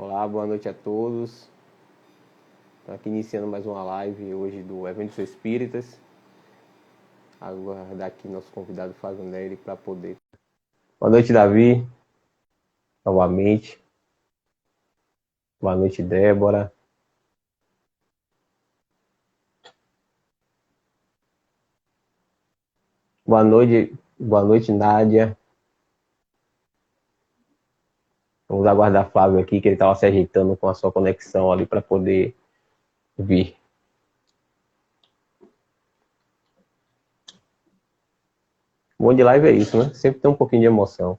Olá, boa noite a todos. Estou aqui iniciando mais uma live hoje do Eventos Espíritas. Aguardar aqui nosso convidado Flávio Neri para poder... Boa noite, Davi. Novamente. Boa noite, Débora. Boa noite, Nádia. Vamos aguardar Flávio aqui, que ele estava se ajeitando com a sua conexão ali para poder vir. O bom de live é isso, né? Sempre tem um pouquinho de emoção.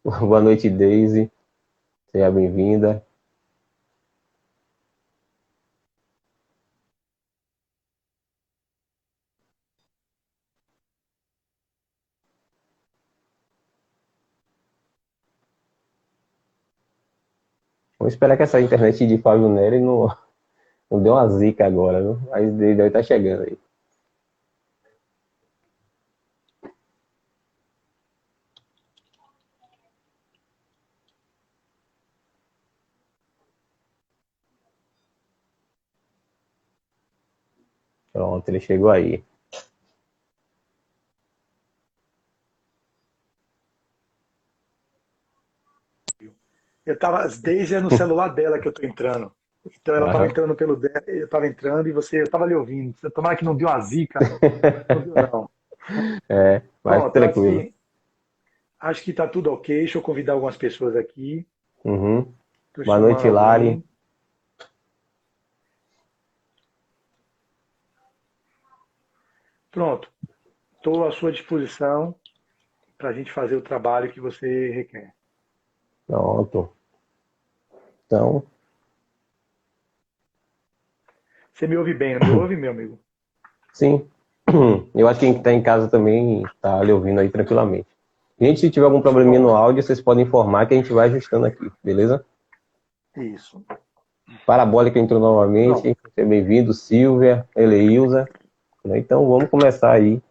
Boa noite, Daisy. Seja bem-vinda. Vamos esperar que essa internet de Flávio Neri não deu uma zica agora, viu? Mas ele deve estar chegando aí. Pronto, ele chegou aí. Desde no celular dela que eu tô entrando. Então ela tava Aham. entrando pelo dela, eu tava entrando e eu tava ali ouvindo. Tomara que não deu uma zica. Não deu, não. É, mas Pronto, tranquilo. acho que tá tudo ok. Deixa eu convidar algumas pessoas aqui. Uhum. Tô Boa noite, chamando Lari. alguém. Pronto, estou à sua disposição para a gente fazer o trabalho que você requer. Pronto. Então, Você me ouve bem, não me ouve, meu amigo? sim. Eu acho que quem está em casa também está lhe ouvindo aí tranquilamente. Gente, se tiver algum probleminha no Pronto, áudio, vocês podem informar que a gente vai ajustando aqui, beleza? isso. Parabólica entrou Pronto. novamente. Seja bem-vindo, Silvia, Eleilza. Né? Então, vamos começar aí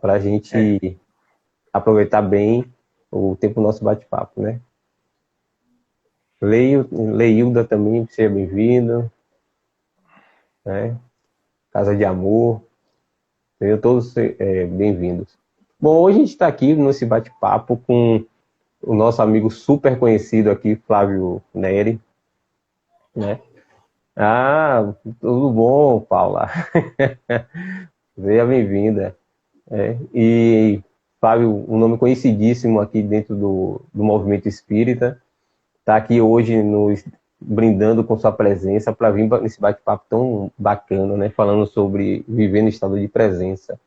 para a É. gente aproveitar bem o tempo do nosso bate-papo, né? Leilda também, seja bem-vindo, né? Casa de Amor, sejam todos bem-vindos. Bom, hoje a gente está aqui nesse bate-papo com o nosso amigo super conhecido aqui, Flávio Neri, né? Ah, tudo bom, Paula? Seja bem-vinda. E Flávio, um nome conhecidíssimo aqui dentro do movimento espírita, está aqui hoje nos brindando com sua presença para vir nesse bate-papo tão bacana, né? Falando sobre viver no estado de presença,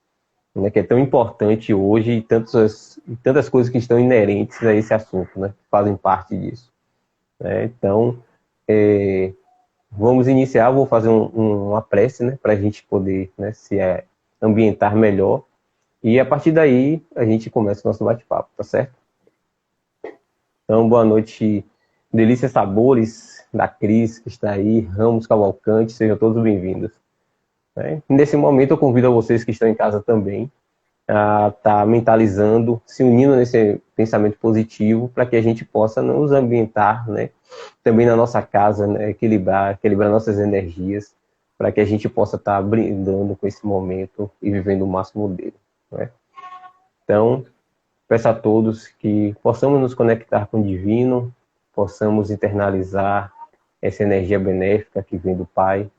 né? Que é tão importante hoje e tantas coisas que estão inerentes a esse assunto, né? Que fazem parte disso. Né? Então, vamos iniciar. Vou fazer uma prece, né? Para a gente poder, né, ambientar melhor. E a partir daí a gente começa o nosso bate-papo, tá certo? Então, boa noite, Delícia Sabores, da Cris, que está aí, Ramos Cavalcante, sejam todos bem-vindos. Né? Nesse momento, eu convido a vocês que estão em casa também a estar mentalizando, se unindo nesse pensamento positivo, para que a gente possa nos ambientar, né? Também na nossa casa, né? equilibrar nossas energias, para que a gente possa estar brindando com esse momento e vivendo o máximo dele. Né? Então, peço a todos que possamos nos conectar com o divino, possamos internalizar essa energia benéfica que vem do Pai,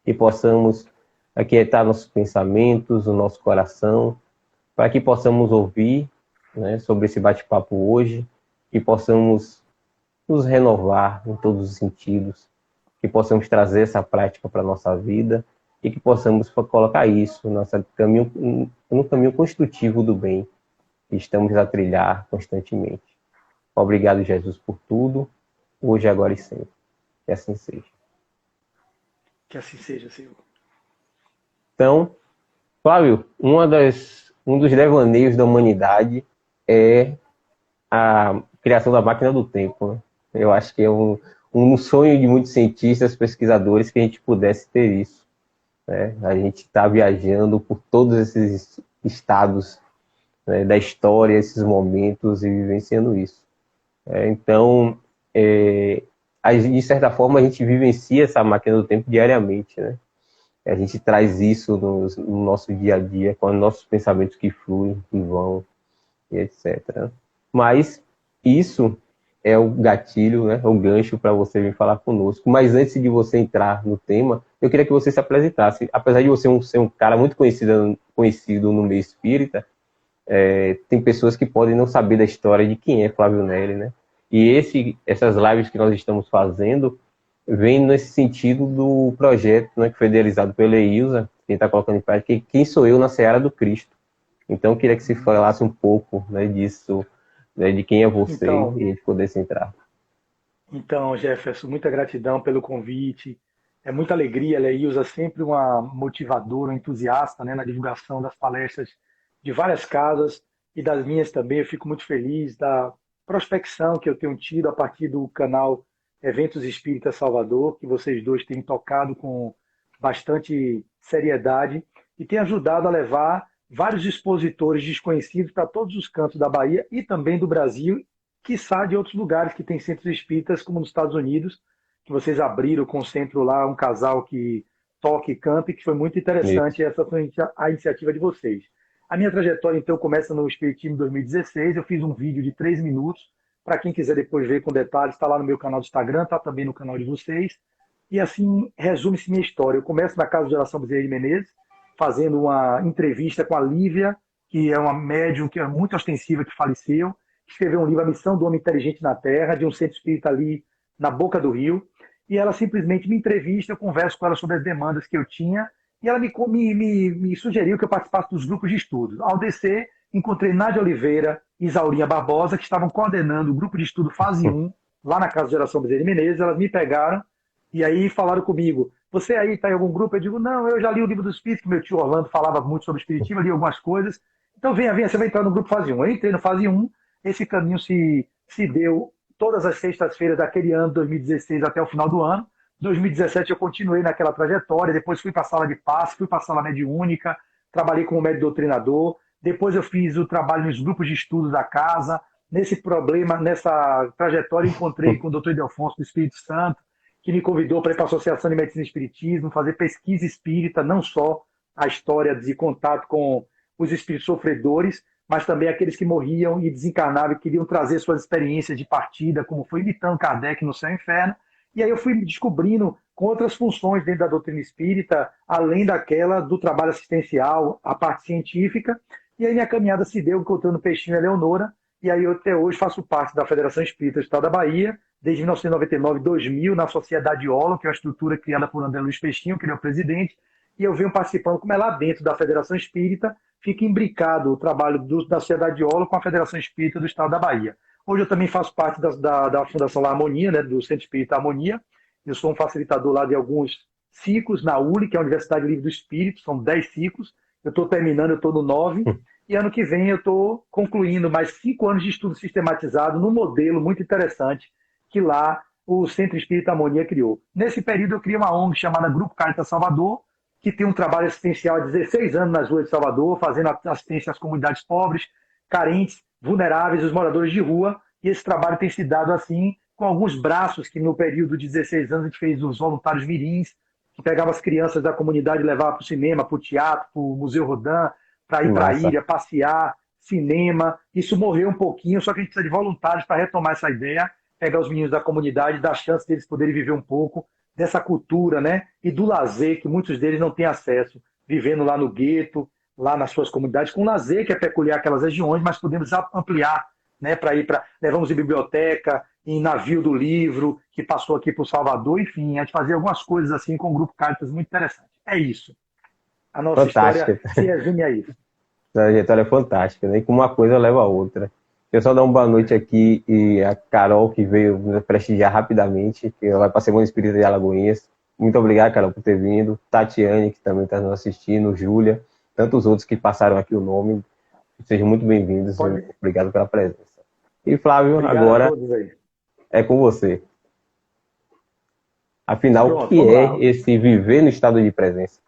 e possamos aquietar nossos pensamentos, o nosso coração, para que possamos ouvir, né, sobre esse bate-papo hoje, que possamos nos renovar em todos os sentidos, que possamos trazer essa prática para a nossa vida e que possamos colocar isso no caminho construtivo do bem que estamos a trilhar constantemente. Obrigado, Jesus, por tudo, hoje, agora e sempre. Que assim seja. Que assim seja, Senhor. Então, Flávio, um dos devaneios da humanidade é a criação da máquina do tempo. Né? Eu acho que é um sonho de muitos cientistas, pesquisadores, que a gente pudesse ter isso. Né? A gente está viajando por todos esses estados, né, da história, esses momentos e vivenciando isso. Então, de certa forma, a gente vivencia essa máquina do tempo diariamente, né? A gente traz isso no nosso dia a dia, com os nossos pensamentos que fluem, que vão, e etc. Mas isso é o gatilho, né? O gancho para você vir falar conosco. Mas antes de você entrar no tema, eu queria que você se apresentasse. Apesar de você ser um cara muito conhecido no meio espírita, tem pessoas que podem não saber da história de quem é Flávio Neri, né? E essas lives que nós estamos fazendo vem nesse sentido do projeto, né, que foi idealizado pela Ilza, quem está colocando em prática, quem sou eu na Seara do Cristo. Então, eu queria que você falasse um pouco, né, disso, né, de quem é você, Então, e a gente pudesse entrar. então, Jefferson, muita gratidão pelo convite. É muita alegria. A Leilza é sempre uma motivadora, um entusiasta, né, na divulgação das palestras de várias casas e das minhas também. Eu fico muito feliz da prospecção que eu tenho tido a partir do canal Eventos Espíritas Salvador, que vocês dois têm tocado com bastante seriedade e têm ajudado a levar vários expositores desconhecidos para todos os cantos da Bahia e também do Brasil, quiçá de outros lugares que tem centros espíritas, como nos Estados Unidos, que vocês abriram com o centro lá, um casal que toca e canta, e que foi muito Isso. interessante essa foi a iniciativa de vocês. A minha trajetória, então, começa no Espiritismo 2016. Eu fiz um vídeo de 3 minutos. Para quem quiser depois ver com detalhes, está lá no meu canal do Instagram, está também no canal de vocês. E assim resume-se minha história. Eu começo na Casa de Oração Bezerra de Menezes, fazendo uma entrevista com a Lívia, que é uma médium que é muito ostensiva, que faleceu, escreveu um livro, A Missão do Homem Inteligente na Terra, de um centro espírita ali na boca do rio. E ela simplesmente me entrevista, eu converso com ela sobre as demandas que eu tinha, e ela me sugeriu que eu participasse dos grupos de estudo. Ao descer, encontrei Nádia Oliveira e Isaurinha Barbosa, que estavam coordenando o grupo de estudo fase 1, lá na Casa de Geração Bezerra de Menezes. Elas me pegaram e aí falaram comigo: você aí está em algum grupo? Eu digo: não, eu já li o livro do Espírito, que meu tio Orlando falava muito sobre Espiritismo, eu li algumas coisas. Então venha, você vai entrar no grupo fase 1. Eu entrei no fase 1, esse caminho se deu todas as sextas-feiras daquele ano, 2016, até o final do ano. 2017 eu continuei naquela trajetória, depois fui para a sala de passe, fui para a sala mediúnica, trabalhei como médico doutrinador, depois eu fiz o trabalho nos grupos de estudo da casa. Nessa trajetória, encontrei com o doutor Idelfonso do Espírito Santo, que me convidou para ir para a Associação de Medicina e Espiritismo, fazer pesquisa espírita, não só a história de contato com os espíritos sofredores, mas também aqueles que morriam e desencarnavam e queriam trazer suas experiências de partida, como foi imitando Kardec no Céu e Inferno. E aí eu fui me descobrindo com outras funções dentro da doutrina espírita, além daquela do trabalho assistencial, a parte científica. E aí minha caminhada se deu encontrando Peixinho e Eleonora, e aí eu até hoje faço parte da Federação Espírita do Estado da Bahia, desde 1999 2000, na Sociedade Olo, que é uma estrutura criada por André Luiz Peixinho, que ele é o presidente, e eu venho participando, como é lá dentro da Federação Espírita, fica imbricado o trabalho da Sociedade Olo com a Federação Espírita do Estado da Bahia. Hoje eu também faço parte da Fundação La Harmonia, né, do Centro Espírita Harmonia. Eu sou um facilitador lá de alguns ciclos na ULI, que é a Universidade Livre do Espírito, são 10 ciclos. Eu estou terminando, eu estou no 9. E ano que vem eu estou concluindo mais 5 anos de estudo sistematizado num modelo muito interessante que lá o Centro Espírita Harmonia criou. Nesse período eu criei uma ONG chamada Grupo Caritas Salvador, que tem um trabalho assistencial há 16 anos nas ruas de Salvador, fazendo assistência às comunidades pobres, carentes, vulneráveis, os moradores de rua. E esse trabalho tem se dado assim, com alguns braços que no período de 16 anos a gente fez os voluntários mirins, que pegava as crianças da comunidade e levava para o cinema, para o teatro, para o Museu Rodin, para ir para a Massa. ilha, passear, cinema. Isso morreu um pouquinho, só que a gente precisa de voluntários para retomar essa ideia, pegar os meninos da comunidade, dar chance deles poderem viver um pouco dessa cultura, né? E do lazer, que muitos deles não têm acesso, vivendo lá no gueto, lá nas suas comunidades, com lazer que é peculiar àquelas regiões, mas podemos ampliar, né? Para ir para. Levamos em biblioteca, em navio do livro, que passou aqui para o Salvador, enfim, a gente fazia algumas coisas assim com o Grupo Caritas muito interessante. É isso. A nossa história Fantástica. se resume a isso. A trajetória é fantástica, né? E que uma coisa leva a outra. Eu só dar uma boa noite aqui e a Carol, que veio me prestigiar rapidamente, que ela vai para a Semana Espírita de Alagoinhas. Muito obrigado, Carol, por ter vindo. Tatiane, que também está nos assistindo, Júlia, tantos outros que passaram aqui o nome. Sejam muito bem-vindos e obrigado pela presença. E Flávio, Obrigado agora a todos aí. é com você. Afinal, Pronto, o que vamos é lá. esse viver no estado de presença?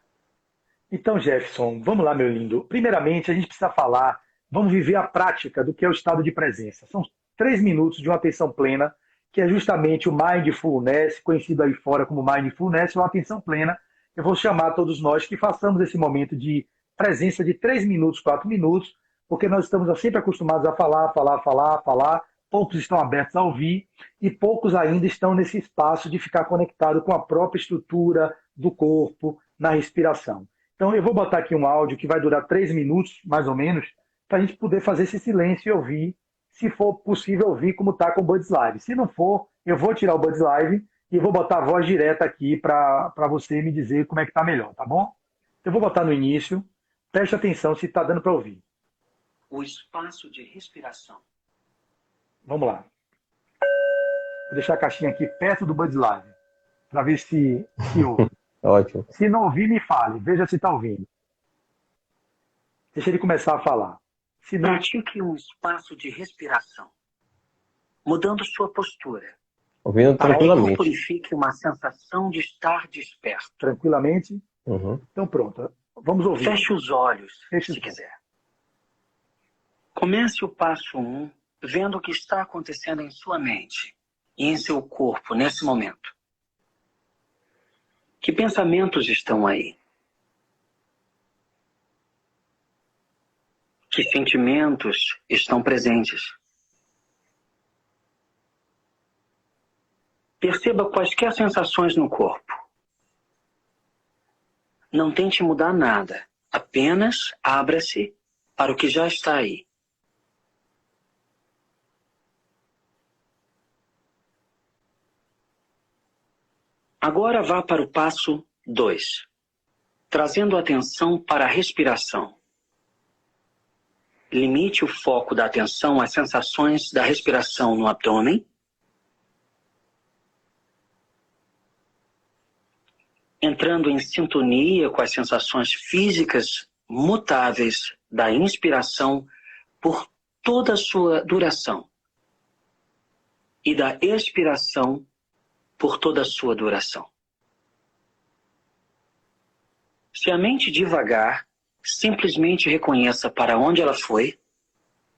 Então, Jefferson, vamos lá, meu lindo. Primeiramente, a gente precisa falar, vamos viver a prática do que é o estado de presença. São 3 minutos de uma atenção plena que é justamente o Mindfulness, conhecido aí fora como Mindfulness, ou atenção plena. Eu vou chamar todos nós que façamos esse momento de presença de 3 minutos, 4 minutos, porque nós estamos sempre acostumados a falar, falar, falar, falar, poucos estão abertos a ouvir e poucos ainda estão nesse espaço de ficar conectado com a própria estrutura do corpo, na respiração. Então eu vou botar aqui um áudio que vai durar 3 minutos, mais ou menos, para a gente poder fazer esse silêncio e ouvir, se for possível ouvir como está com o Buds Live. Se não for, eu vou tirar o Buds Live e vou botar a voz direta aqui para você me dizer como é que está melhor, tá bom? Eu vou botar no início, preste atenção se está dando para ouvir. O espaço de respiração. Vamos lá. Vou deixar a caixinha aqui perto do Buds Live, para ver se ouve. Ótimo. Se não ouvir, me fale. Veja se está ouvindo. Deixa ele começar a falar. Se não... Pratique um espaço de respiração, mudando sua postura. Ouvindo Para que tranquilamente. purifique uma sensação de estar desperto. Tranquilamente? Uhum. Então pronto. Vamos ouvir. Feche os olhos, Feche se os olhos. quiser. Comece o passo 1, vendo o que está acontecendo em sua mente e em seu corpo nesse momento. Que pensamentos estão aí? Que sentimentos estão presentes? Perceba quaisquer sensações no corpo. Não tente mudar nada, apenas abra-se para o que já está aí. Agora vá para o passo 2, trazendo atenção para a respiração. Limite o foco da atenção às sensações da respiração no abdômen, entrando em sintonia com as sensações físicas mutáveis da inspiração por toda a sua duração e da expiração por toda a sua duração. Se a mente divagar, simplesmente reconheça para onde ela foi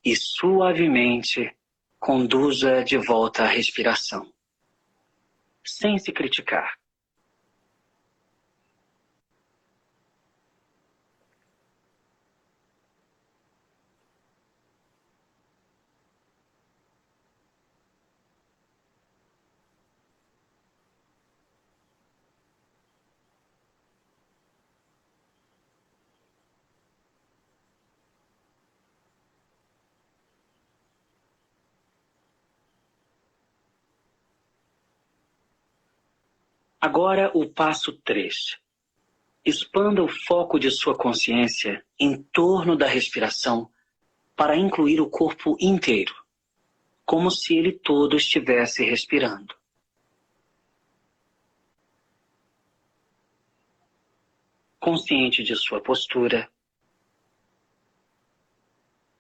e suavemente conduza de volta à respiração, sem se criticar. Agora o passo 3. Expanda o foco de sua consciência em torno da respiração para incluir o corpo inteiro, como se ele todo estivesse respirando. Consciente de sua postura,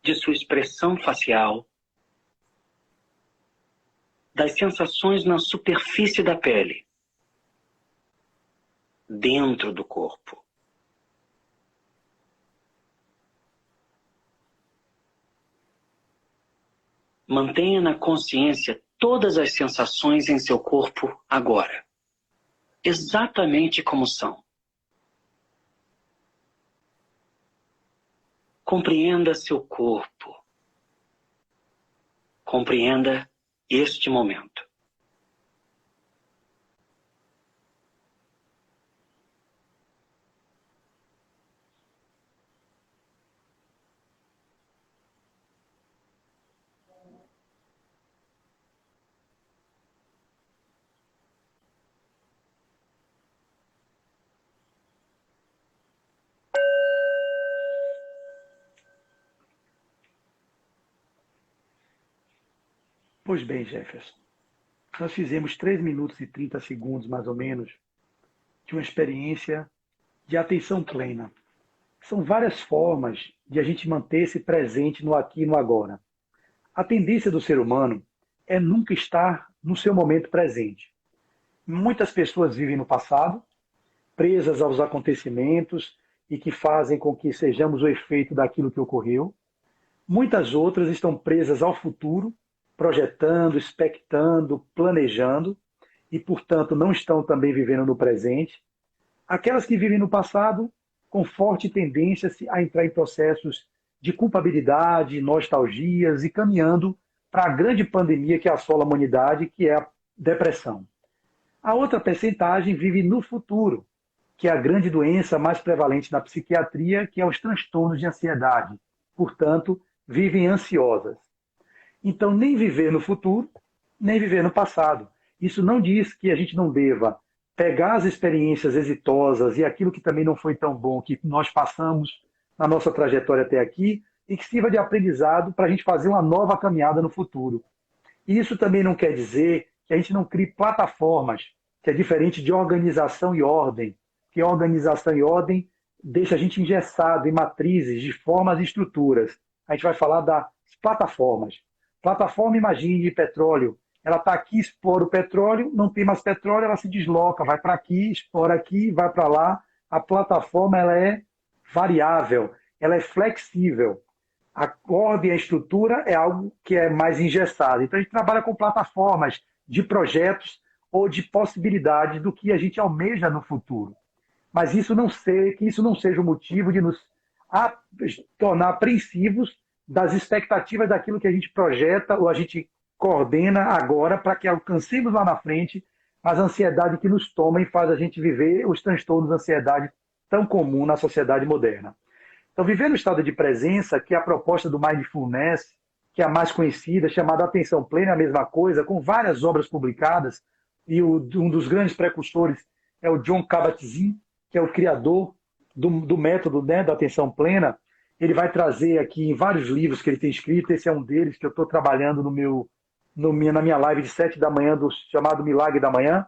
de sua expressão facial, das sensações na superfície da pele, dentro do corpo. Mantenha na consciência todas as sensações em seu corpo agora, exatamente como são. Compreenda seu corpo. Compreenda este momento. Pois bem, Jefferson. Nós fizemos 3 minutos e 30 segundos, mais ou menos, de uma experiência de atenção plena. São várias formas de a gente manter-se presente no aqui e no agora. A tendência do ser humano é nunca estar no seu momento presente. Muitas pessoas vivem no passado, presas aos acontecimentos e que fazem com que sejamos o efeito daquilo que ocorreu. Muitas outras estão presas ao futuro projetando, expectando, planejando, e, portanto, não estão também vivendo no presente. Aquelas que vivem no passado, com forte tendência a entrar em processos de culpabilidade, nostalgias e caminhando para a grande pandemia que assola a humanidade, que é a depressão. A outra percentagem vive no futuro, que é a grande doença mais prevalente na psiquiatria, que é os transtornos de ansiedade. Portanto, vivem ansiosas. Então, nem viver no futuro, nem viver no passado. Isso não diz que a gente não deva pegar as experiências exitosas e aquilo que também não foi tão bom que nós passamos na nossa trajetória até aqui e que sirva de aprendizado para a gente fazer uma nova caminhada no futuro. E isso também não quer dizer que a gente não crie plataformas, que é diferente de organização e ordem, que organização e ordem deixa a gente engessado em matrizes de formas e estruturas. A gente vai falar das plataformas. Plataforma, imagine, de petróleo. Ela está aqui, explora o petróleo, não tem mais petróleo, ela se desloca, vai para aqui, explora aqui, vai para lá. A plataforma ela é variável, ela é flexível. A ordem e a estrutura é algo que é mais engessado. Então, a gente trabalha com plataformas de projetos ou de possibilidades do que a gente almeja no futuro. Mas que isso não seja o motivo de nos tornar apreensivos das expectativas daquilo que a gente projeta ou a gente coordena agora para que alcancemos lá na frente, mas a ansiedade que nos toma e faz a gente viver os transtornos de ansiedade tão comum na sociedade moderna. Então, viver no estado de presença, que é a proposta do Mindfulness, que é a mais conhecida, chamada Atenção Plena, é a mesma coisa, com várias obras publicadas, e um dos grandes precursores é o Jon Kabat-Zinn, que é o criador do método, né, da atenção plena. Ele vai trazer aqui em vários livros que ele tem escrito, esse é um deles que eu estou trabalhando na minha live de 7 da manhã, chamado Milagre da Manhã,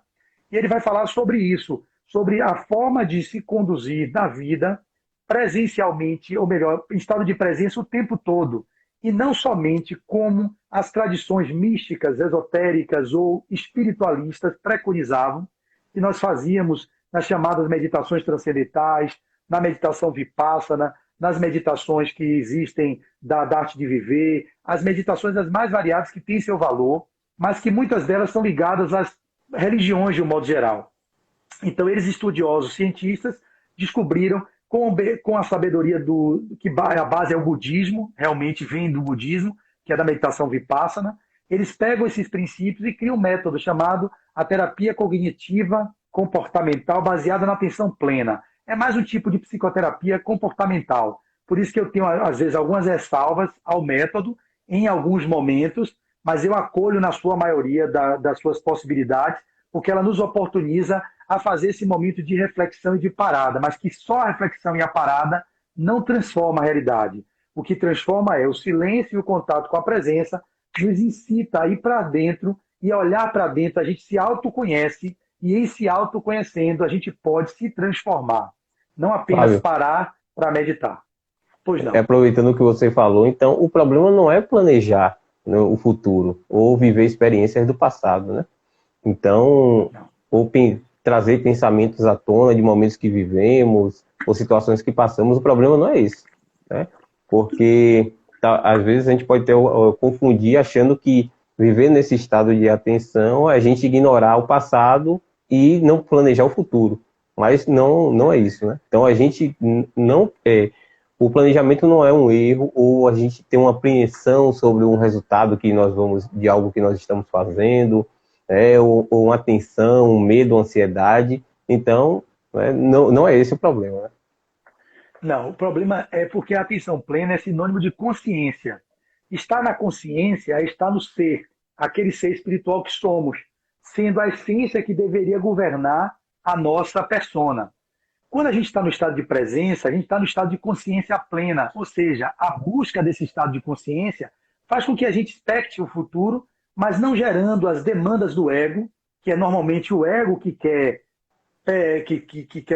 e ele vai falar sobre isso, sobre a forma de se conduzir na vida presencialmente, ou melhor, em estado de presença o tempo todo, e não somente como as tradições místicas, esotéricas ou espiritualistas preconizavam, que nós fazíamos nas chamadas meditações transcendentais, na meditação vipassana, nas meditações que existem da arte de viver, as meditações as mais variadas que têm seu valor, mas que muitas delas são ligadas às religiões de um modo geral. Então, eles, estudiosos, cientistas, descobriram, com a sabedoria que a base é o budismo, realmente vem do budismo, que é da meditação vipassana, eles pegam esses princípios e criam um método chamado a terapia cognitiva comportamental baseada na atenção plena. É mais um tipo de psicoterapia comportamental. Por isso que eu tenho, às vezes, algumas ressalvas ao método, em alguns momentos, mas eu acolho na sua maioria das suas possibilidades, porque ela nos oportuniza a fazer esse momento de reflexão e de parada, mas que só a reflexão e a parada não transforma a realidade. O que transforma é o silêncio e o contato com a presença, nos incita a ir para dentro e a olhar para dentro. A gente se autoconhece e, em se autoconhecendo, a gente pode se transformar. Não apenas Fábio, parar para meditar. Pois não. aproveitando o que você falou, então o problema não é planejar, né, o futuro ou viver experiências do passado, né? Então, ou trazer pensamentos à tona de momentos que vivemos ou situações que passamos, o problema não é esse, né? Porque às vezes a gente pode confundir achando que viver nesse estado de atenção é a gente ignorar o passado e não planejar o futuro. Mas não é isso, né? Então a gente não o planejamento não é um erro, ou a gente tem uma apreensão sobre um resultado de algo que nós estamos fazendo, ou uma tensão, um medo, uma ansiedade. Então, não é esse o problema, né? Não, o problema é porque a atenção plena é sinônimo de consciência. Estar na consciência é estar no ser, aquele ser espiritual que somos, sendo a essência que deveria governar a nossa persona. Quando a gente está no estado de presença, a gente está no estado de consciência plena, ou seja, a busca desse estado de consciência faz com que a gente expecte o futuro, mas não gerando as demandas do ego, que é normalmente o ego que quer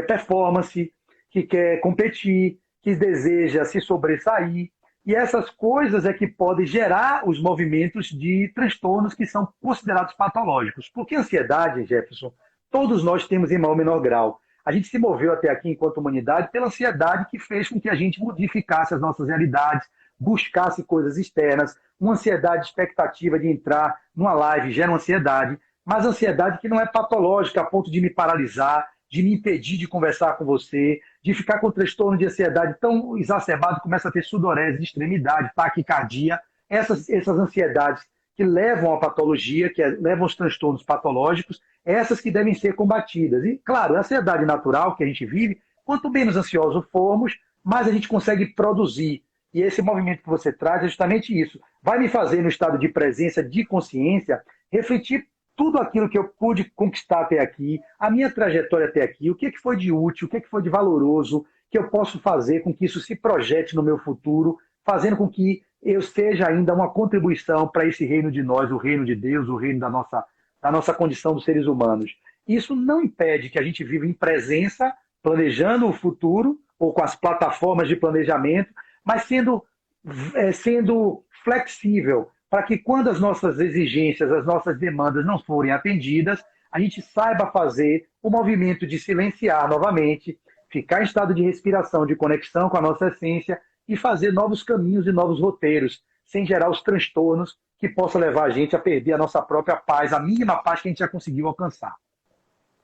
performance, que quer competir, que deseja se sobressair. E essas coisas é que podem gerar os movimentos de transtornos que são considerados patológicos. Porque a ansiedade, Jefferson, todos nós temos em maior ou menor grau. A gente se moveu até aqui enquanto humanidade pela ansiedade que fez com que a gente modificasse as nossas realidades, buscasse coisas externas, uma ansiedade, expectativa de entrar numa live gera uma ansiedade, mas ansiedade que não é patológica a ponto de me paralisar, de me impedir de conversar com você, de ficar com transtorno de ansiedade tão exacerbado, começa a ter sudorese de extremidade, taquicardia, essas ansiedades que levam à patologia, levam aos transtornos patológicos, essas que devem ser combatidas. E, claro, a ansiedade natural que a gente vive, quanto menos ansiosos formos, mais a gente consegue produzir. E esse movimento que você traz é justamente isso. Vai me fazer, no estado de presença, de consciência, refletir tudo aquilo que eu pude conquistar até aqui, a minha trajetória até aqui, o que foi de útil, o que foi de valoroso, que eu posso fazer com que isso se projete no meu futuro, fazendo com que eu seja ainda uma contribuição para esse reino de nós, o reino de Deus, o reino da nossa condição dos seres humanos. Isso não impede que a gente viva em presença, planejando o futuro, ou com as plataformas de planejamento, mas sendo flexível, para que quando as nossas exigências, as nossas demandas não forem atendidas, a gente saiba fazer o movimento de silenciar novamente, ficar em estado de respiração, de conexão com a nossa essência e fazer novos caminhos e novos roteiros, sem gerar os transtornos que possam levar a gente a perder a nossa própria paz, a mínima paz que a gente já conseguiu alcançar.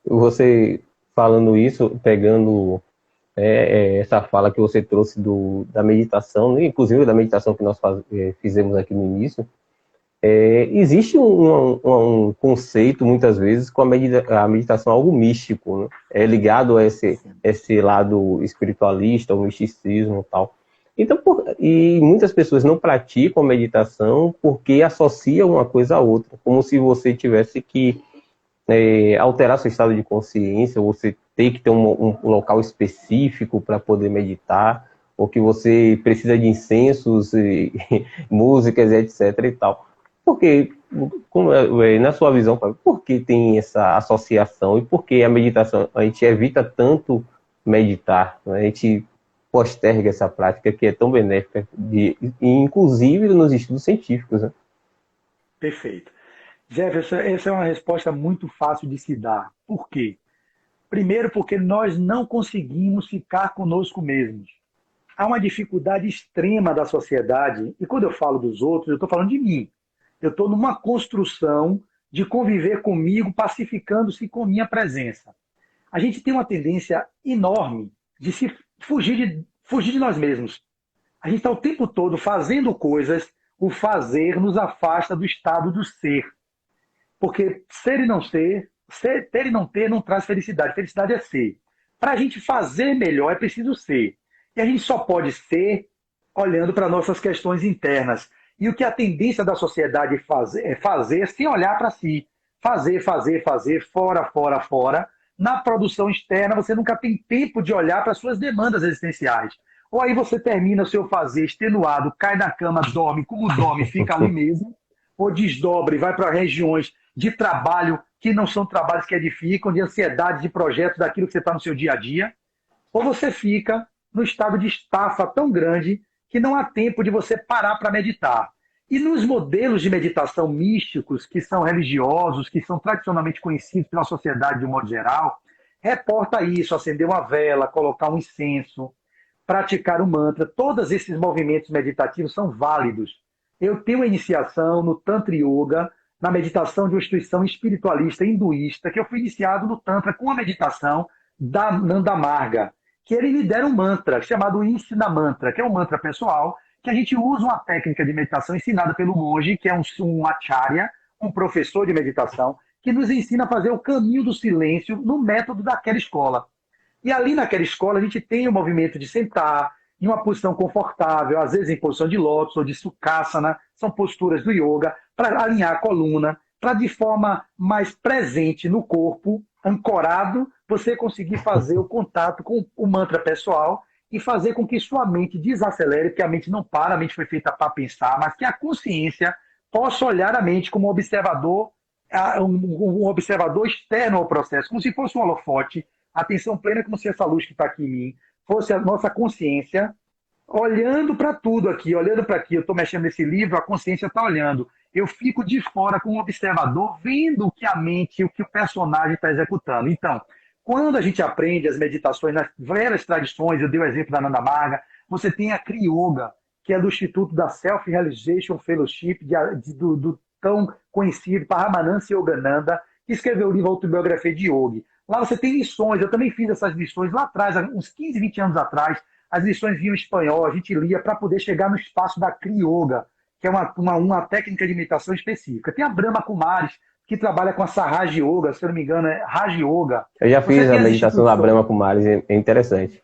Você falando isso, pegando essa fala que você trouxe da meditação, inclusive da meditação que nós fizemos aqui no início, existe um conceito, muitas vezes, com a meditação algo místico, né? É ligado a esse lado espiritualista, ao misticismo e tal. Então, e muitas pessoas não praticam a meditação porque associam uma coisa a outra, como se você tivesse que alterar seu estado de consciência, você tem que ter um local específico para poder meditar, ou que você precisa de incensos, e músicas, etc. e tal. Porque, na sua visão, por que tem essa associação e por que a meditação, a gente evita tanto meditar, né? A gente posterga essa prática que é tão benéfica, inclusive nos estudos científicos, né? Perfeito. Jefferson, essa é uma resposta muito fácil de se dar. Por quê? Primeiro, porque nós não conseguimos ficar conosco mesmos. Há uma dificuldade extrema da sociedade, e quando eu falo dos outros, eu estou falando de mim. Eu estou numa construção de conviver comigo, pacificando-se com minha presença. A gente tem uma tendência enorme de se fugir de nós mesmos. A gente está o tempo todo fazendo coisas, o fazer nos afasta do estado do ser. Porque ser e não ser, ter e não ter não traz felicidade. Felicidade é ser. Para a gente fazer melhor é preciso ser. E a gente só pode ser olhando para nossas questões internas. E o que a tendência da sociedade é fazer sem olhar para si. Fazer, fora. Na produção externa, você nunca tem tempo de olhar para suas demandas existenciais. Ou aí você termina o seu fazer extenuado, cai na cama, dorme, como dorme, fica ali mesmo, ou desdobra e vai para regiões de trabalho que não são trabalhos que edificam, de ansiedade, de projetos, daquilo que você está no seu dia a dia, ou você fica no estado de estafa tão grande que não há tempo de você parar para meditar. E nos modelos de meditação místicos, que são religiosos, que são tradicionalmente conhecidos pela sociedade de um modo geral, reporta isso, acender uma vela, colocar um incenso, praticar o mantra. Todos esses movimentos meditativos são válidos. Eu tenho uma iniciação no Tantra Yoga, na meditação de uma instituição espiritualista hinduísta, que eu fui iniciado no Tantra com a meditação da Nanda Marga, que ele me dera um mantra chamado Insina Mantra, que é um mantra pessoal, que a gente usa uma técnica de meditação ensinada pelo monge, que é um acharya, um professor de meditação, que nos ensina a fazer o caminho do silêncio no método daquela escola. E ali naquela escola a gente tem o movimento de sentar em uma posição confortável, às vezes em posição de lótus ou de sukhasana, são posturas do yoga, para alinhar a coluna, para de forma mais presente no corpo, ancorado, você conseguir fazer o contato com o mantra pessoal e fazer com que sua mente desacelere, porque a mente não para, a mente foi feita para pensar, mas que a consciência possa olhar a mente como um observador externo ao processo, como se fosse um holofote, atenção plena, como se essa luz que está aqui em mim fosse a nossa consciência, olhando para tudo aqui, olhando para aqui. Eu estou mexendo nesse livro, a consciência está olhando. Eu fico de fora como observador, vendo o que a mente, o que o personagem está executando. Então, quando a gente aprende as meditações nas várias tradições, eu dei o exemplo da Nanda Marga, você tem a Kriya Yoga, que é do Instituto da Self-Realization Fellowship, do tão conhecido Paramahansa Yogananda, que escreveu o livro Autobiografia de Yogi. Lá você tem lições, eu também fiz essas lições lá atrás, uns 15, 20 anos atrás, as lições vinham em espanhol, a gente lia para poder chegar no espaço da Kri Yoga, que é uma técnica de meditação específica. Tem a Brahma Kumaris, que trabalha com a Sahaja Yoga, se eu não me engano é Raja Yoga. Eu já fiz a meditação da Brahma Kumaris, é interessante.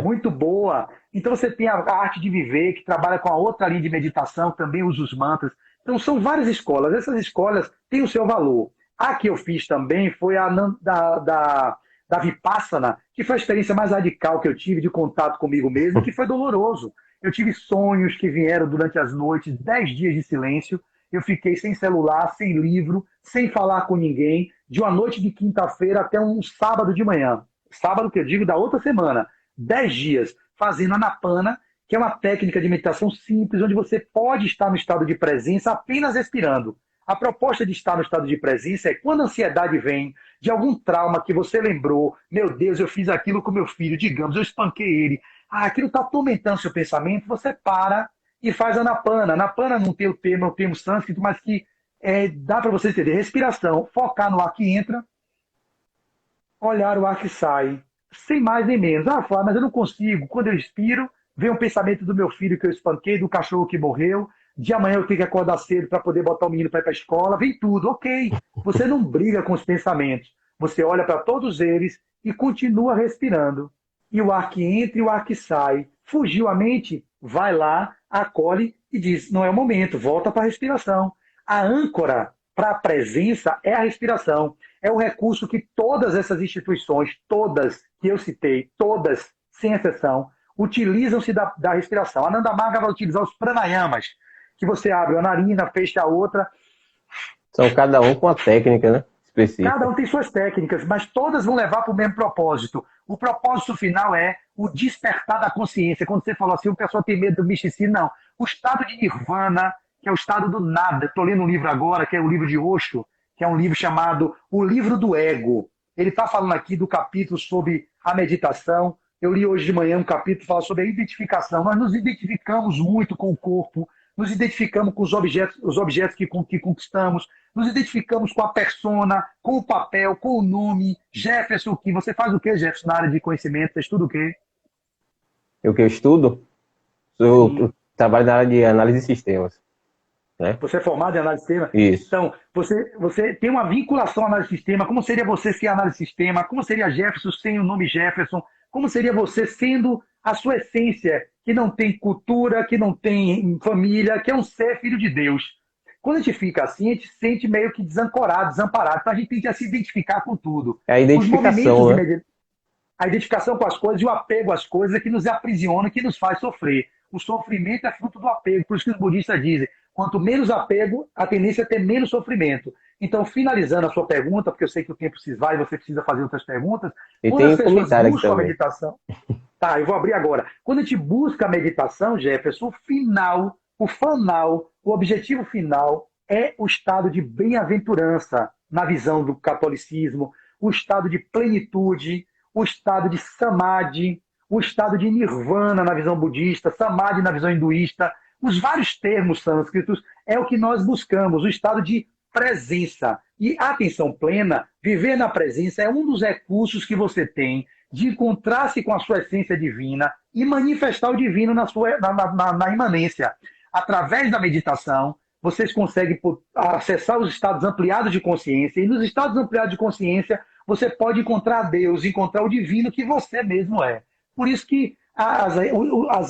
Muito boa. Então você tem a arte de viver, que trabalha com a outra linha de meditação, também usa os mantras. Então são várias escolas. Essas escolas têm o seu valor. A que eu fiz também foi a da Vipassana, que foi a experiência mais radical que eu tive de contato comigo mesmo, que foi doloroso. Eu tive sonhos que vieram durante as noites, 10 dias de silêncio. Eu fiquei sem celular, sem livro, sem falar com ninguém, de uma noite de quinta-feira até um sábado de manhã. Sábado que eu digo da outra semana. 10 dias fazendo Anapana, que é uma técnica de meditação simples, onde você pode estar no estado de presença apenas respirando. A proposta de estar no estado de presença é quando a ansiedade vem de algum trauma que você lembrou, meu Deus, eu fiz aquilo com meu filho, digamos, eu espanquei ele, aquilo está atormentando seu pensamento, você para e faz Anapana. Anapana não tem o termo sânscrito, mas que dá para você entender. Respiração, focar no ar que entra, olhar o ar que sai. Sem mais nem menos. Flávio, mas eu não consigo. Quando eu expiro, vem um pensamento do meu filho que eu espanquei, do cachorro que morreu. De amanhã eu tenho que acordar cedo para poder botar o menino para ir para a escola. Vem tudo, ok. Você não briga com os pensamentos. Você olha para todos eles e continua respirando. E o ar que entra e o ar que sai. Fugiu a mente? Vai lá, acolhe e diz, não é o momento, volta para a respiração. A âncora para a presença é a respiração. É o recurso que todas essas instituições, todas que eu citei, todas, sem exceção, utilizam-se da respiração. A Ananda Marga vai utilizar os pranayamas, que você abre uma narina, fecha a outra. São cada um com a técnica, né? Específica. Cada um tem suas técnicas, mas todas vão levar para o mesmo propósito. O propósito final é o despertar da consciência. Quando você falou assim, o pessoal tem medo do misticismo, não. O estado de nirvana, que é o estado do nada. Estou lendo um livro agora, que é o livro de Osho, que é um livro chamado O Livro do Ego. Ele está falando aqui do capítulo sobre a meditação. Eu li hoje de manhã um capítulo que fala sobre a identificação. Nós nos identificamos muito com o corpo, nos identificamos com os objetos que conquistamos, nos identificamos com a persona, com o papel, com o nome. Jefferson, que você faz o quê, Jefferson, na área de conhecimento? Você estuda o quê? O que eu estudo? Eu trabalho na área de análise de sistemas. Né? Você é formado em análise de sistema? Isso. Então, você tem uma vinculação à análise de sistema. Como seria você sem análise de sistema? Como seria Jefferson sem o nome Jefferson? Como seria você sendo a sua essência, que não tem cultura, que não tem família, que é um ser filho de Deus? Quando a gente fica assim, a gente se sente meio que desancorado, desamparado. Então a gente tem que se identificar com tudo. É a identificação, né? A identificação com as coisas e o apego às coisas é que nos aprisiona, que nos faz sofrer. O sofrimento é fruto do apego. Por isso que os budistas dizem, quanto menos apego, a tendência é ter menos sofrimento. Então, finalizando a sua pergunta, porque eu sei que o tempo se vai e você precisa fazer outras perguntas. E quando tem as pessoas comentário buscam a também. meditação... Tá, eu vou abrir agora. Quando a gente busca a meditação, Jefferson, o objetivo final é o estado de bem-aventurança na visão do catolicismo, o estado de plenitude, o estado de samadhi, o estado de nirvana na visão budista, samadhi na visão hinduísta. Os vários termos sânscritos é o que nós buscamos, o estado de presença. E a atenção plena, viver na presença, é um dos recursos que você tem de encontrar-se com a sua essência divina e manifestar o divino na imanência. Através da meditação, vocês conseguem acessar os estados ampliados de consciência, e nos estados ampliados de consciência, você pode encontrar Deus, encontrar o divino que você mesmo é. Por isso que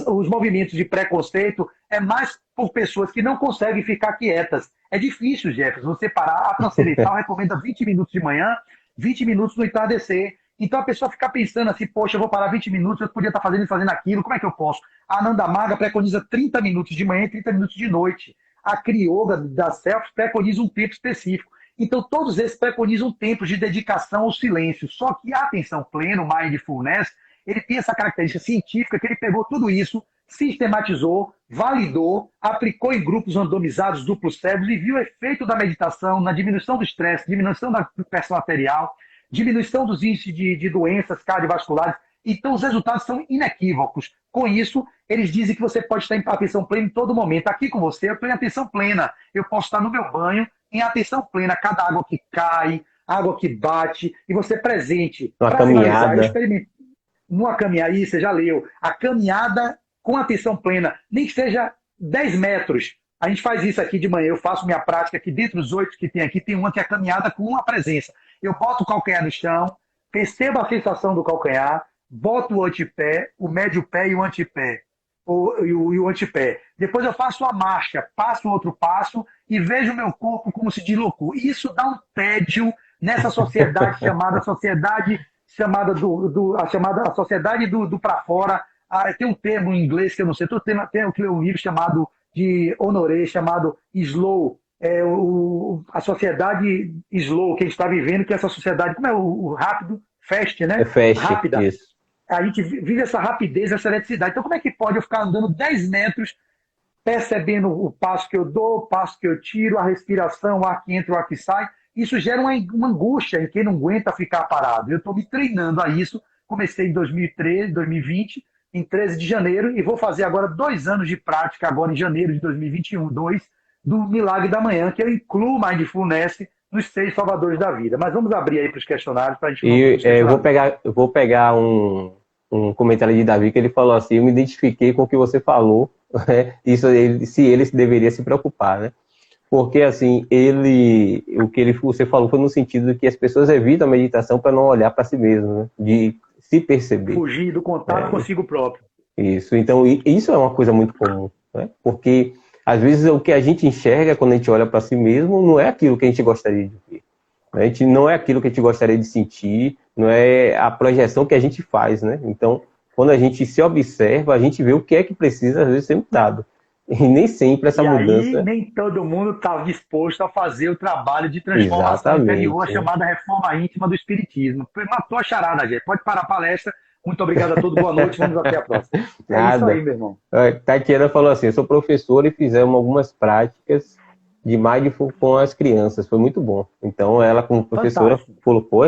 os movimentos de preconceito é mais por pessoas que não conseguem ficar quietas. É difícil, Jefferson, você parar. A Transcendental recomenda 20 minutos de manhã, 20 minutos no entardecer. Então a pessoa fica pensando assim, poxa, eu vou parar 20 minutos, eu podia estar fazendo aquilo, como é que eu posso? A Ananda Marga preconiza 30 minutos de manhã e 30 minutos de noite. A Kri Yoga da Self preconiza um tempo específico. Então todos esses preconizam tempos de dedicação ao silêncio. Só que a atenção plena, o Mindfulness, ele tem essa característica científica que ele pegou tudo isso, sistematizou, validou, aplicou em grupos randomizados duplos cegos e viu o efeito da meditação na diminuição do estresse, diminuição da pressão arterial, diminuição dos índices de doenças cardiovasculares. Então os resultados são inequívocos. Com isso, eles dizem que você pode estar em atenção plena em todo momento. Aqui com você, eu estou em atenção plena. Eu posso estar no meu banho em atenção plena. Cada água que cai, água que bate, e você presente. Uma Para finalizar, eu caminhada. experimentei numa caminhada, aí você já leu, a caminhada com atenção plena, nem que seja 10 metros. A gente faz isso aqui de manhã, eu faço minha prática aqui, dentre os 8 que tem aqui, tem uma que é a caminhada com uma presença. Eu boto o calcanhar no chão, percebo a sensação do calcanhar, boto o antepé, o médio pé e o antepé. E o antepé. Depois eu faço a marcha, passo outro passo e vejo o meu corpo como se deslocou. Isso dá um tédio nessa sociedade chamada sociedade a sociedade do para fora. Tem um termo em inglês que eu não sei. Tenho que ler um livro chamado de Honoré, chamado Slow. A sociedade slow que a gente está vivendo, que é essa sociedade, como é o rápido? Fast, né? É fast, Rápida. isso. A gente vive essa rapidez, essa eletricidade. Então, como é que pode eu ficar andando 10 metros, percebendo o passo que eu dou, o passo que eu tiro, a respiração, o ar que entra, o ar que sai? Isso gera uma angústia em quem não aguenta ficar parado. Eu estou me treinando a isso. Comecei em 2013, 2020, em 13 de janeiro, e vou fazer agora 2 anos de prática, agora em janeiro de 2021, do Milagre da Manhã, que eu incluo Mindfulness nos 6 salvadores da vida. Mas vamos abrir aí para os questionários para a gente... Eu vou pegar um comentário de Davi que ele falou assim: eu me identifiquei com o que você falou, né? Isso se ele deveria se preocupar, né? Porque assim, você falou foi no sentido de que as pessoas evitam a meditação para não olhar para si mesmo, né? De se perceber. Fugir do contato consigo próprio. Isso, então isso é uma coisa muito comum, né? Porque às vezes o que a gente enxerga quando a gente olha para si mesmo não é aquilo que a gente gostaria de ver. A gente não é aquilo que a gente gostaria de sentir, não é a projeção que a gente faz, né? Então, quando a gente se observa, a gente vê o que é que precisa, às vezes, ser mudado. E nem sempre essa mudança... Aí, nem todo mundo está disposto a fazer o trabalho de transformação interior, a chamada reforma íntima do espiritismo. Matou a charada, gente. Pode parar a palestra. Muito obrigado a todos, boa noite, vamos até a próxima. Nada. Isso aí, meu irmão. Tatiana falou assim: eu sou professora e fizemos algumas práticas de Mindful com as crianças, foi muito bom. Então ela, como professora, colocou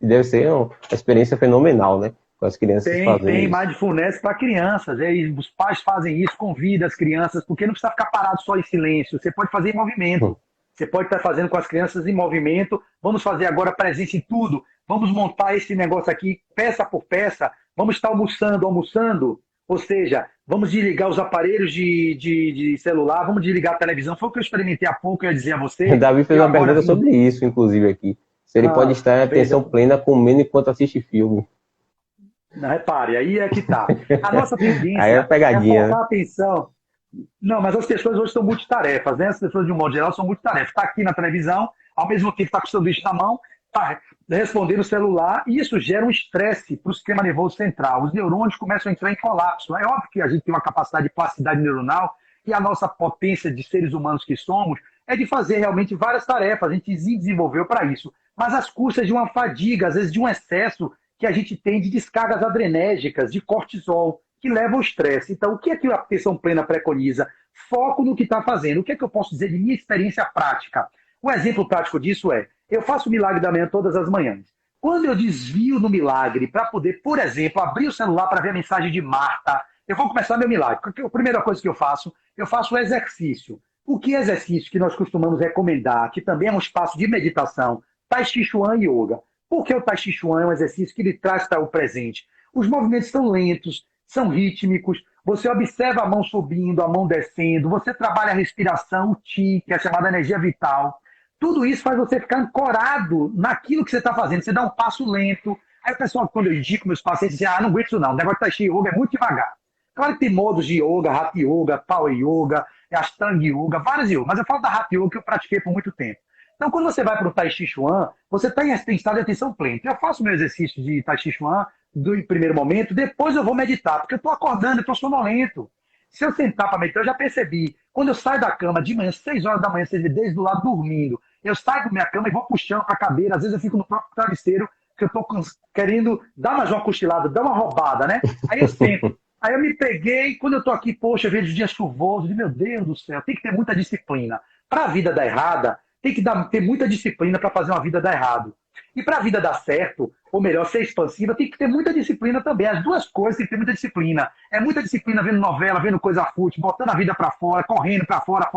deve ser uma experiência fenomenal, né? Com as crianças fazendo Tem isso. Mindfulness para crianças, os pais fazem isso, convida as crianças, porque não precisa ficar parado só em silêncio, você pode fazer em movimento. Você pode estar fazendo com as crianças em movimento. Vamos fazer agora presença em tudo. Vamos montar esse negócio aqui, peça por peça. Vamos estar almoçando. Ou seja, vamos desligar os aparelhos de celular, vamos desligar a televisão. Foi o que eu experimentei há pouco, eu ia dizer a você. O Davi fez uma pergunta sobre isso, inclusive, aqui. Se ele pode estar em atenção plena comendo enquanto assiste filme. Não, repare, aí é que tá. A nossa tendência aí é pegadinha, focar a atenção. Não, mas as pessoas hoje são multitarefas, né? As pessoas, de um modo geral, são multitarefas. Está aqui na televisão, ao mesmo tempo está com o sanduíche na mão, está respondendo o celular, e isso gera um estresse para o sistema nervoso central. Os neurônios começam a entrar em colapso. É óbvio que a gente tem uma capacidade de plasticidade neuronal, e a nossa potência de seres humanos que somos é de fazer realmente várias tarefas. A gente se desenvolveu para isso. Mas às custas de uma fadiga, às vezes de um excesso que a gente tem de descargas adrenérgicas, de cortisol, que leva ao estresse. Então, o que é que a atenção plena preconiza? Foco no que está fazendo. O que é que eu posso dizer de minha experiência prática? O exemplo prático disso é, eu faço o milagre da manhã todas as manhãs. Quando eu desvio no milagre para poder, por exemplo, abrir o celular para ver a mensagem de Marta, eu vou começar meu milagre. A primeira coisa que eu faço o exercício. O que é exercício que nós costumamos recomendar, que também é um espaço de meditação? Tai Chi Chuan e Yoga. Por que o Tai Chi Chuan é um exercício que ele traz para o presente? Os movimentos são lentos, são rítmicos, você observa a mão subindo, a mão descendo, você trabalha a respiração, o Qi, que é a chamada energia vital. Tudo isso faz você ficar ancorado naquilo que você está fazendo. Você dá um passo lento. Aí o pessoal, quando eu indico meus pacientes, dizem, não aguento isso não, o negócio de Tai Chi Yoga é muito devagar. Claro que tem modos de yoga, Hatha Yoga, Power Yoga, Ashtanga Yoga, vários yoga, mas eu falo da Hatha Yoga que eu pratiquei por muito tempo. Então, quando você vai para o Tai Chi Chuan, você está em estado de atenção plena. Então, eu faço meu exercício de Tai Chi Chuan do primeiro momento, depois eu vou meditar, porque eu estou acordando, eu estou sonolento. Se eu sentar para meditar, eu já percebi. Quando eu saio da cama de manhã, 6 horas da manhã, você vê desde do lado dormindo, eu saio da minha cama e vou puxando para a cadeira, às vezes eu fico no próprio travesseiro, que eu estou querendo dar mais uma cochilada, dar uma roubada, né? Aí eu sento. Aí eu me peguei, quando eu estou aqui, poxa, eu vejo os dias chuvosos, meu Deus do céu, tem que ter muita disciplina. Para a vida dar errada, tem que ter muita disciplina para fazer uma vida dar errado. E para a vida dar certo, ou melhor, ser expansiva, tem que ter muita disciplina também. As duas coisas tem que ter muita disciplina. É muita disciplina vendo novela, vendo coisa fútil, botando a vida para fora, correndo para fora,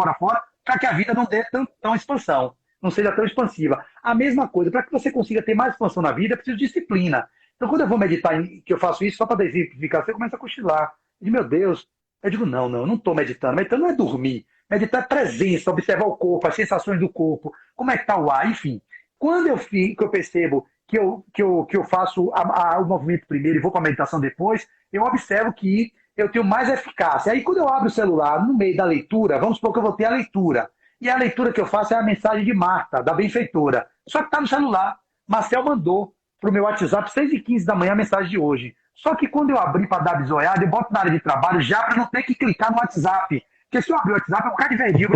para que a vida não dê tão expansão, não seja tão expansiva. A mesma coisa, para que você consiga ter mais expansão na vida, é preciso de disciplina. Então, quando eu vou meditar, que eu faço isso só para exemplificar, você começa a cochilar. E, meu Deus, eu digo, não estou meditando. Meditando não é dormir. Meditar é presença, observar o corpo, as sensações do corpo, como é que está o ar, enfim. Quando eu percebo que eu faço o movimento primeiro e vou para a meditação depois, eu observo que eu tenho mais eficácia. Aí, quando eu abro o celular, no meio da leitura, vamos supor que eu vou ter a leitura. E a leitura que eu faço é a mensagem de Marta, da benfeitora. Só que está no celular. Marcel mandou para o meu WhatsApp, 6h15 da manhã, a mensagem de hoje. Só que quando eu abri para dar bisoiada, eu boto na área de trabalho já para não ter que clicar no WhatsApp. Porque se eu abrir o WhatsApp, eu vou ficar de verdinho.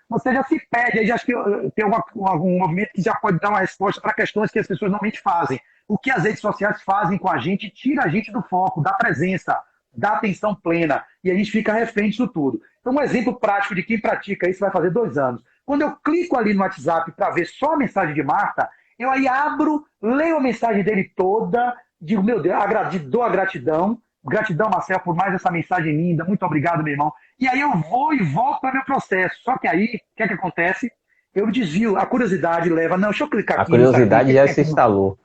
Você já se perde, aí já acho que tem algum movimento que já pode dar uma resposta para questões que as pessoas normalmente fazem. O que as redes sociais fazem com a gente, tira a gente do foco, da presença, da atenção plena. E a gente fica refém disso tudo. Então, um exemplo prático de quem pratica isso vai fazer 2 anos. Quando eu clico ali no WhatsApp para ver só a mensagem de Marta, eu aí abro, leio a mensagem dele toda, digo, meu Deus, dou a gratidão. Gratidão, Marcel, por mais essa mensagem linda. Muito obrigado, meu irmão. E aí eu vou e volto para o meu processo. Só que aí, o que é que acontece? Eu desvio. A curiosidade leva... Não, deixa eu clicar aqui. A curiosidade já se instalou.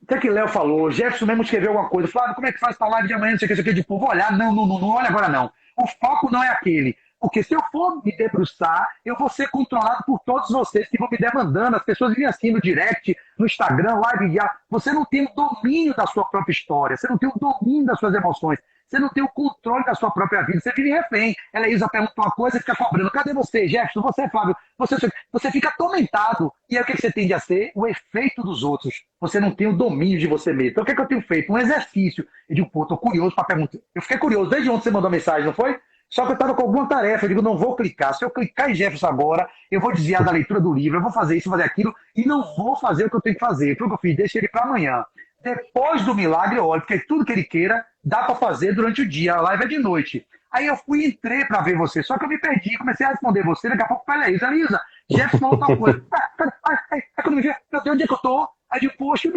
O que é que Léo falou? Jefferson mesmo escreveu alguma coisa. Flávio, como é que faz para a live de amanhã? Não sei o que, de povo. Olhar. Não, olha agora não. O foco não é aquele. Porque se eu for me debruçar, eu vou ser controlado por todos vocês que vão me demandando. As pessoas vêm assim no direct, no Instagram, live. Você não tem o domínio da sua própria história. Você não tem o domínio das suas emoções. Você não tem o controle da sua própria vida. Você vive refém. Ela Isa pergunta uma coisa e fica cobrando. Cadê você, Jefferson? Você, Flávio? Você fica atormentado. E aí o que você tende a ser? O efeito dos outros. Você não tem o domínio de você mesmo. Então o que eu tenho feito? Um exercício. Eu digo, pô, tô curioso para perguntar. Eu fiquei curioso desde ontem você mandou a mensagem, não foi? Só que eu estava com alguma tarefa, eu digo, não vou clicar. Se eu clicar em Jefferson agora, eu vou desviar da leitura do livro, eu vou fazer isso, fazer aquilo, e não vou fazer o que eu tenho que fazer. Foi o que eu fiz, deixei ele para amanhã. Depois do milagre, eu olho, porque tudo que ele queira, dá para fazer durante o dia, a live é de noite. Aí eu fui e entrei para ver você, só que eu me perdi, comecei a responder você, daqui a pouco, peraí, Elisa, Jefferson falou tal coisa. Aí quando me vê, meu Deus, onde é que eu tô? Aí eu digo, poxa,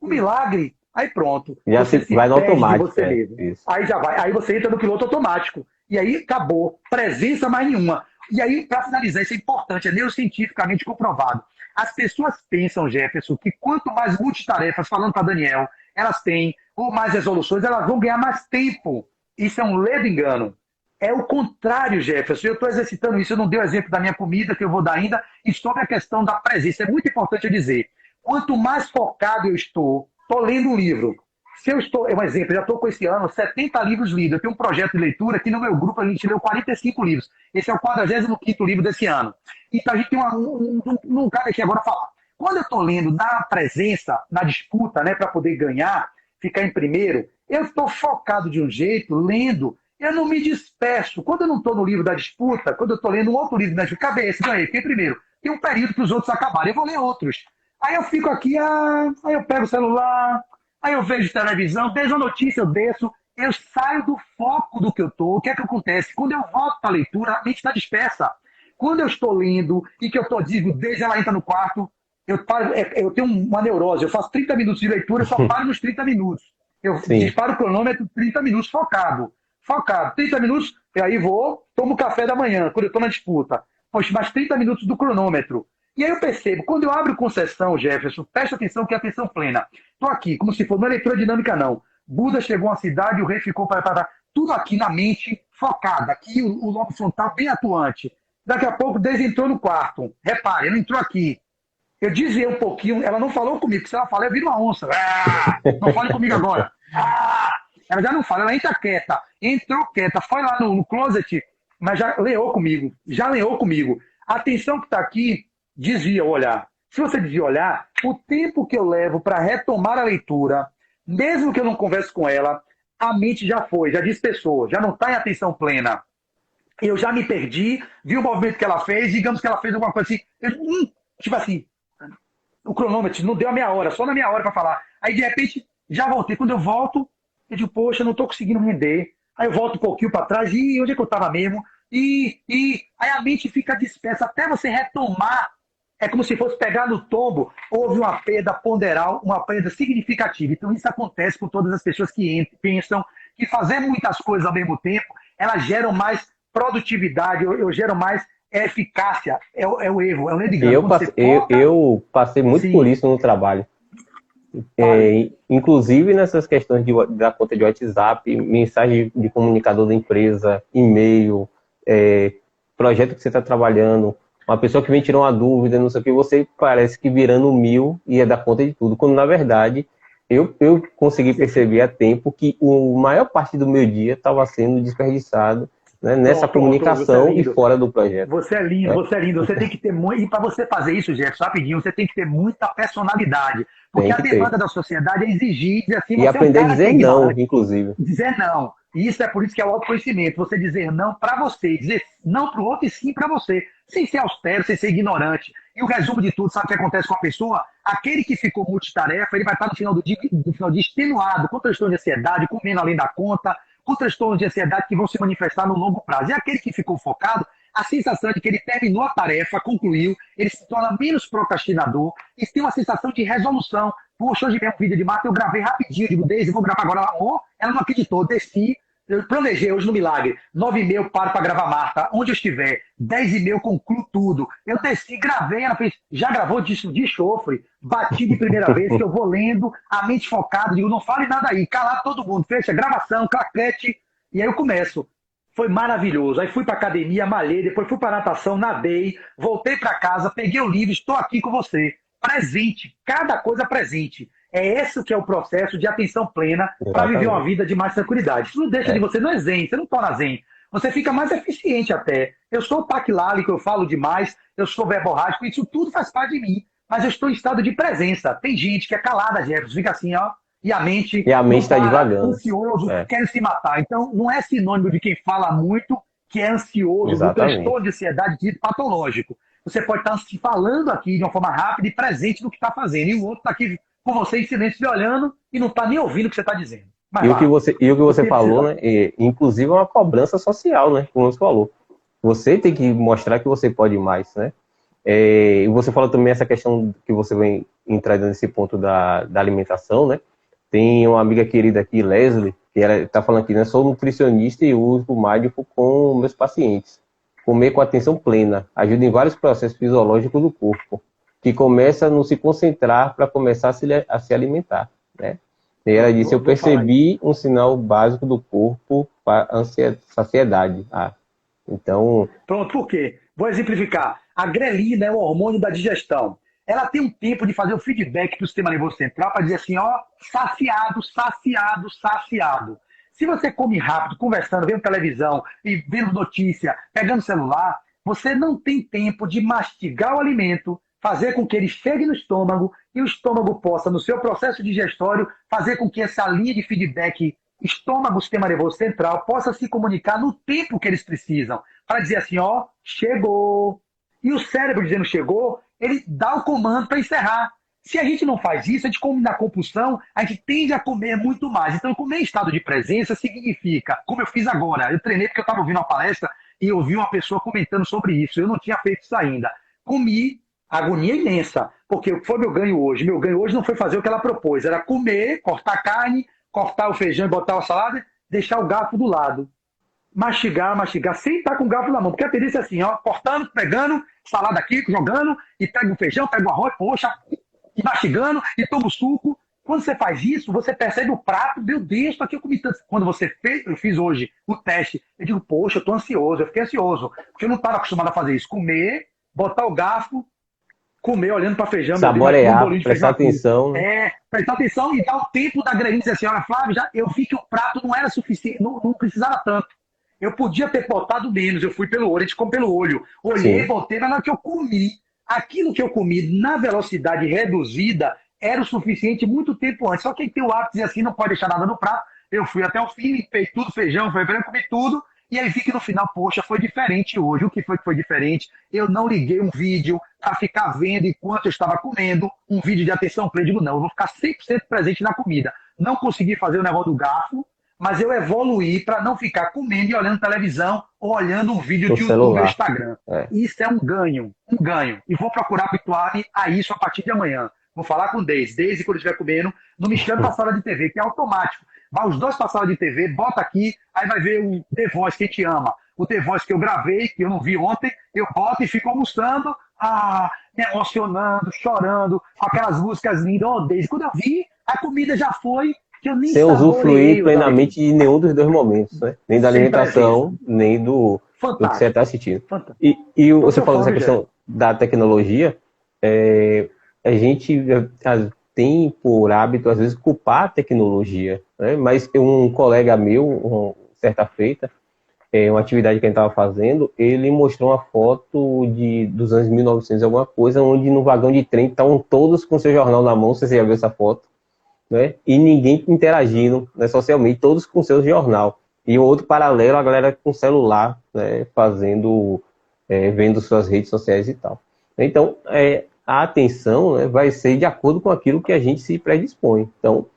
o milagre. Aí pronto. Já se vai no automático. Você mesmo. Aí já vai, aí você entra no piloto automático. E aí acabou. Presença mais nenhuma. E aí, para finalizar, isso é importante, é neurocientificamente comprovado. As pessoas pensam, Jefferson, que quanto mais multitarefas, falando para Daniel, elas têm, ou mais resoluções, elas vão ganhar mais tempo. Isso é um ledo engano. É o contrário, Jefferson. Eu estou exercitando isso. Eu não dei o exemplo da minha comida, que eu vou dar ainda, e sobre a questão da presença. É muito importante eu dizer. Quanto mais focado eu estou lendo um livro. Se eu estou, é um exemplo, eu já estou com esse ano 70 livros lidos. Eu tenho um projeto de leitura que no meu grupo a gente leu 45 livros. Esse é o 45º livro desse ano. Então a gente tem um cara aqui agora falar. Quando eu estou lendo na presença, na disputa, né, para poder ganhar, ficar em primeiro, eu estou focado de um jeito, lendo, eu não me disperso. Quando eu não estou no livro da disputa, quando eu estou lendo um outro livro da disputa, cadê esse? Ganhei, fiquei primeiro. Tem um período que os outros acabaram, eu vou ler outros. Aí eu fico aqui, aí eu pego o celular, aí eu vejo televisão, vejo a notícia, eu desço, eu saio do foco do que eu estou. O que é que acontece? Quando eu volto para a leitura, a mente está dispersa. Quando eu estou lendo e que eu estou, digo, desde ela entra no quarto, eu tenho uma neurose, eu faço 30 minutos de leitura, eu só paro nos 30 minutos. Eu disparo o cronômetro 30 minutos focado. 30 minutos, e aí vou, tomo café da manhã, quando eu estou na disputa. Poxa, mais 30 minutos do cronômetro. E aí eu percebo, quando eu abro concessão, Jefferson, presta atenção que é atenção plena. Estou aqui, como se fosse, não é leitura dinâmica não. Buda chegou a uma cidade, o rei ficou para tudo aqui na mente, focado. Aqui o lobo frontal bem atuante. Daqui a pouco, Deus entrou no quarto. Repare, ele entrou aqui. Eu desviei um pouquinho, ela não falou comigo, porque se ela falar, eu viro uma onça. Não fale comigo agora. Ela já não fala, ela entra quieta. Entrou quieta, foi lá no closet, mas já lenhou comigo. A atenção que está aqui, desvia o olhar. Se você desvia o olhar, o tempo que eu levo para retomar a leitura, mesmo que eu não converse com ela, a mente já foi, já dispersou, já não está em atenção plena. Eu já me perdi, vi o movimento que ela fez, digamos que ela fez alguma coisa assim, tipo assim, o cronômetro não deu a meia hora, só na meia hora para falar. Aí, de repente, já voltei. Quando eu volto, eu digo, poxa, eu não estou conseguindo render. Aí eu volto um pouquinho para trás, e onde é que eu estava mesmo? Aí a mente fica dispersa até você retomar É como se fosse pegar no tombo, houve uma perda ponderal, uma perda significativa. Então isso acontece com todas as pessoas que pensam que fazer muitas coisas ao mesmo tempo, elas geram mais produtividade, eu gero mais eficácia. É o erro, é o Lady Gaga. Eu passei muito por isso no trabalho. Inclusive nessas questões da conta de WhatsApp, mensagem de comunicador da empresa, e-mail, projeto que você está trabalhando, uma pessoa que vem tirar uma dúvida, não sei o que, você parece que virando 1000 ia dar conta de tudo, quando na verdade eu consegui perceber a tempo que a maior parte do meu dia estava sendo desperdiçado, né, nessa comunicação e fora do projeto. Você é lindo, você é lindo. Você tem que ter muito. E para você fazer isso, Jefferson, rapidinho, você tem que ter muita personalidade. Porque a demanda da sociedade é exigir, dizer assim, e aprender a dizer não, inclusive. Dizer não. E isso é por isso que é o autoconhecimento. Você dizer não para você, dizer não para o outro e sim para você. Sem ser austero, sem ser ignorante. E o resumo de tudo, sabe o que acontece com a pessoa? Aquele que ficou multitarefa, ele vai estar no final do dia extenuado, com transtorno de ansiedade, comendo além da conta, com transtornos de ansiedade que vão se manifestar no longo prazo. E aquele que ficou focado, a sensação de que ele terminou a tarefa, concluiu, ele se torna menos procrastinador e tem uma sensação de resolução. Poxa, hoje mesmo vídeo de mata eu gravei rapidinho, digo, Deise, vou gravar agora. Amor, ela não acreditou, desci, eu planejei hoje no Milagre, 9h30 eu paro para gravar Marta, onde eu estiver, 10h30 eu concluo tudo. Eu desci, gravei, ela fez, já gravou de chofre, bati de primeira vez, que eu vou lendo, a mente focada, digo, não fale nada aí, calar todo mundo, fecha, gravação, claquete, e aí eu começo. Foi maravilhoso. Aí fui para academia, malhei, depois fui para natação, nadei, voltei para casa, peguei o livro, estou aqui com você. Presente, cada coisa presente. É esse que é o processo de atenção plena para viver uma vida de mais tranquilidade. Isso não deixa de você, não é zen, você não torna zen. Você fica mais eficiente até. Eu sou o Paquilali, que eu falo demais, eu sou verborrágico, isso tudo faz parte de mim. Mas eu estou em estado de presença. Tem gente que é calada, Jefferson, fica assim, ó. E a mente está devagando. Ansioso, quer se matar. Então, não é sinônimo de quem fala muito que é ansioso, do transtorno de ansiedade dito patológico. Você pode estar se falando aqui de uma forma rápida e presente no que está fazendo. E o outro está aqui com você em silêncio, me olhando e não está nem ouvindo o que você está dizendo. Mas, o que você falou, né? Inclusive é uma cobrança social, né? Como você falou. Você tem que mostrar que você pode mais, né? E você falou também essa questão que você vem entrar nesse ponto da alimentação, né? Tem uma amiga querida aqui, Leslie, que ela está falando aqui, né? Sou nutricionista e uso o Mindful com meus pacientes. Comer com atenção plena ajuda em vários processos fisiológicos do corpo, que começa a não se concentrar para começar a se alimentar, né? E ela disse, eu percebi um sinal básico do corpo para saciedade. Então... Pronto, por quê? Vou exemplificar. A grelina é o hormônio da digestão. Ela tem um tempo de fazer o feedback para o sistema nervoso central para dizer assim, ó, saciado, saciado, saciado. Se você come rápido, conversando, vendo televisão e vendo notícia, pegando celular, você não tem tempo de mastigar o alimento, fazer com que ele chegue no estômago e o estômago possa, no seu processo digestório, fazer com que essa linha de feedback estômago-sistema nervoso central possa se comunicar no tempo que eles precisam, para dizer assim, ó, chegou. E o cérebro dizendo chegou, ele dá o comando para encerrar. Se a gente não faz isso, a gente come na compulsão, a gente tende a comer muito mais. Então, comer em estado de presença significa, como eu fiz agora, eu treinei porque eu estava ouvindo uma palestra e ouvi uma pessoa comentando sobre isso. Eu não tinha feito isso ainda. Comi, agonia imensa, porque o que foi meu ganho hoje? Meu ganho hoje não foi fazer o que ela propôs, era comer, cortar a carne, cortar o feijão e botar a salada, deixar o garfo do lado. Mastigar, sem estar com o garfo na mão. Porque a tendência é assim, ó, cortando, pegando, salada aqui, jogando, e pega o feijão, pega o arroz, poxa, e mastigando, e toma o suco. Quando você faz isso, você percebe o prato, meu Deus, tô aqui eu comi tanto. Quando você fez, eu fiz hoje o teste, eu digo, poxa, eu tô ansioso, eu fiquei ansioso, porque eu não estava acostumado a fazer isso. Comer, botar o garfo, comer olhando para feijão. Saborear, prestar atenção. Prestar atenção e dar o tempo da grelinha e dizer assim, olha, Flávio, eu vi que o prato não era suficiente, não precisava tanto. Eu podia ter botado menos, eu fui pelo olho, a gente come pelo olho. Olhei, botei, mas na hora que eu comi, aquilo que eu comi na velocidade reduzida era o suficiente muito tempo antes. Só quem tem o hábito de dizer assim, não pode deixar nada no prato. Eu fui até o fim, limpei tudo, feijão, comi tudo, e aí vi que no final, poxa, foi diferente hoje. O que foi diferente? Eu não liguei um vídeo para ficar vendo enquanto eu estava comendo, um vídeo de atenção plena. Digo, não, eu vou ficar 100% presente na comida. Não consegui fazer o negócio do garfo, mas eu evoluí para não ficar comendo e olhando televisão ou olhando um vídeo No de YouTube ou celular. Instagram. Isso é um ganho, um ganho. E vou procurar habituar-me a isso a partir de amanhã. Vou falar com o Deise, quando estiver comendo, não me chame para sala de TV, que é automático. Vai os dois para a sala de TV, bota aqui, aí vai ver o The Voice, que te ama. O The Voice que eu gravei, que eu não vi ontem, eu boto e fico almoçando, me emocionando, chorando, com aquelas músicas lindas. Oh, Deise, quando eu vi, a comida já foi, que eu nem Sem usufruir saboreei. plenamente de nenhum dos dois momentos, né? Nem da alimentação, nem do que você está assistindo. E você falou dessa questão da tecnologia, a gente tem por hábito, às vezes, culpar a tecnologia, né? Mas um colega meu, certa feita, uma atividade que a gente estava fazendo, ele mostrou uma foto dos anos 1900 alguma coisa, onde no vagão de trem estavam todos com seu jornal na mão, você já viu essa foto, né? E ninguém interagindo, né, socialmente, todos com seu jornal. E o outro paralelo, a galera com celular, né, vendo suas redes sociais e tal. Então, a atenção, né, vai ser de acordo com aquilo que a gente se predispõe. Então,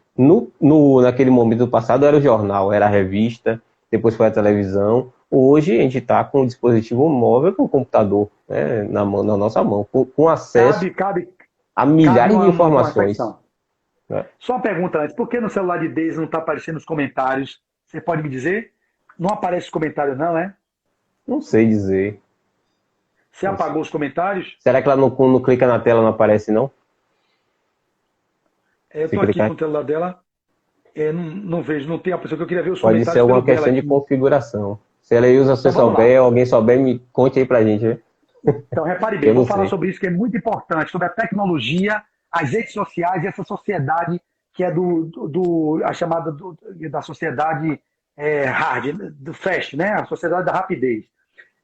naquele momento do passado era o jornal, era a revista, depois foi a televisão. Hoje a gente está com um dispositivo móvel, com o computador, né, na nossa mão, com acesso a milhares de informações. Só uma pergunta antes, por que no celular de Deise não está aparecendo os comentários? Você pode me dizer? Não aparece os comentários não, é? Não sei dizer. Você apagou os comentários? Será que ela não clica na tela, não aparece, não? Eu estou aqui com o celular dela, não vejo, não tem a pessoa que eu queria ver os comentários. Pode ser alguma questão de configuração. Se ela usa, você souber, alguém souber, me conte aí pra gente, né? Então, repare bem, vou falar sobre isso, que é muito importante, sobre a tecnologia, as redes sociais e essa sociedade que é a chamada da sociedade hard, do fast, né? A sociedade da rapidez.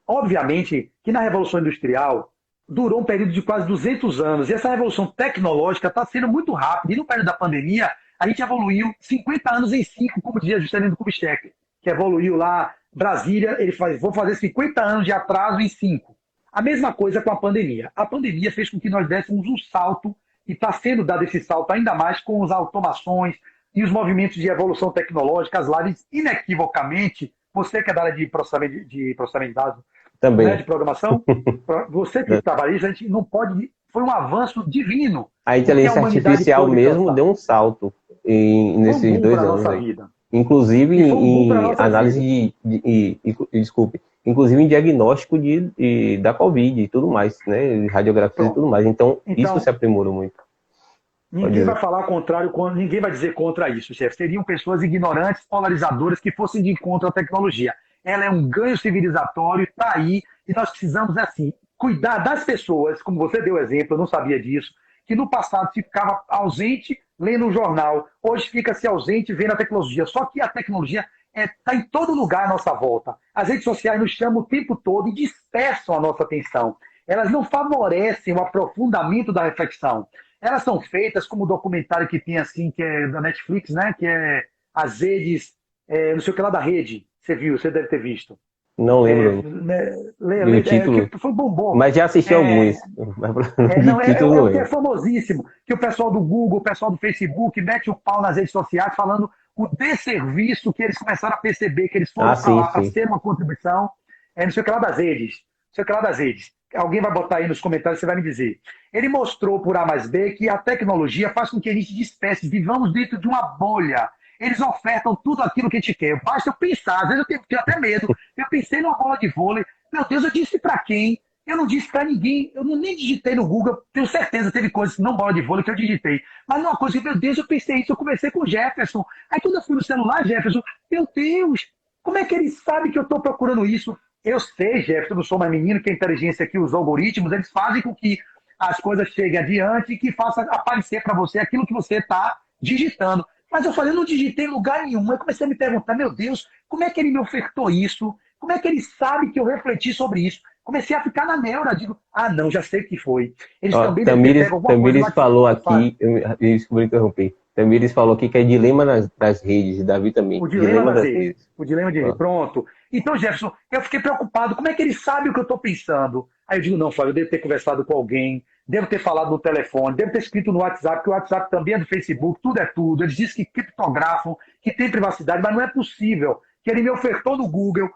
Obviamente que na Revolução Industrial durou um período de quase 200 anos e essa revolução tecnológica está sendo muito rápida. E no período da pandemia, a gente evoluiu 50 anos em 5, como dizia Juscelino Kubitschek, que evoluiu lá, Brasília, ele faz, vou fazer 50 anos de atraso em 5. A mesma coisa com a pandemia. A pandemia fez com que nós dessemos um salto e está sendo dado esse salto ainda mais com as automações e os movimentos de evolução tecnológica, as lives, inequivocamente, você que é da área de processamento de dados, também, né, de programação, você que trabalha isso, a gente não pode... Foi um avanço divino. A inteligência artificial mesmo deu um salto nesses 2 anos aí. Vida. Inclusive em análise inclusive em diagnóstico da Covid e tudo mais, né? Radiografia e tudo mais. Então, isso se aprimorou muito. Ninguém vai falar contrário, ninguém vai dizer contra isso, chefe. Seriam pessoas ignorantes, polarizadoras, que fossem de contra a tecnologia. Ela é um ganho civilizatório, está aí, e nós precisamos, assim, cuidar das pessoas, como você deu exemplo, eu não sabia disso, que no passado se ficava ausente lendo um jornal, hoje fica-se ausente vendo a tecnologia. Só que a tecnologia está em todo lugar à nossa volta. As redes sociais nos chamam o tempo todo e dispersam a nossa atenção. Elas não favorecem o aprofundamento da reflexão. Elas são feitas como o documentário que tem assim, que é da Netflix, né? Que é as redes, não sei o que lá da rede. Você viu, você deve ter visto. Não lembro. O título. Foi bombom. Mas já assisti alguns. É famosíssimo. Que o pessoal do Google, o pessoal do Facebook mete o pau nas redes sociais falando o desserviço que eles começaram a perceber, que eles foram para lá para ser uma contribuição. Não sei o que lá das redes. Não sei o que lá das redes. Alguém vai botar aí nos comentários, você vai me dizer. Ele mostrou por A mais B que a tecnologia faz com que a gente disperse, vivamos dentro de uma bolha. Eles ofertam tudo aquilo que a gente quer. Basta eu pensar, às vezes eu tenho até medo. Eu pensei numa bola de vôlei. Meu Deus, eu disse para quem? Eu não disse para ninguém. Eu nem digitei no Google. Tenho certeza, teve coisas, não bola de vôlei, que eu digitei. Mas uma coisa que, meu Deus, eu pensei isso. Eu conversei com o Jefferson. Aí quando eu fui no celular, Jefferson, meu Deus, como é que ele sabe que eu estou procurando isso? Eu sei, Jefferson, eu não sou mais menino, que a inteligência aqui, os algoritmos, eles fazem com que as coisas cheguem adiante e que faça aparecer para você aquilo que você está digitando. Mas eu falei, eu não digitei em lugar nenhum. Eu comecei a me perguntar, meu Deus, como é que ele me ofertou isso? Como é que ele sabe que eu refleti sobre isso? Comecei a ficar na neura, digo, não, já sei o que foi. Eles também Tamires falou aqui, desculpa interromper. Tamires falou aqui que é dilema das redes, Davi também. O dilema das redes. O dilema de redes, pronto. Então, Jefferson, eu fiquei preocupado, como é que ele sabe o que eu estou pensando? Aí eu digo, não, Fábio, eu devo ter conversado com alguém devo ter falado no telefone, devo ter escrito no WhatsApp, que o WhatsApp também é do Facebook, tudo é tudo. Eles dizem que criptografam, que tem privacidade, mas não é possível. Que ele me ofertou no Google,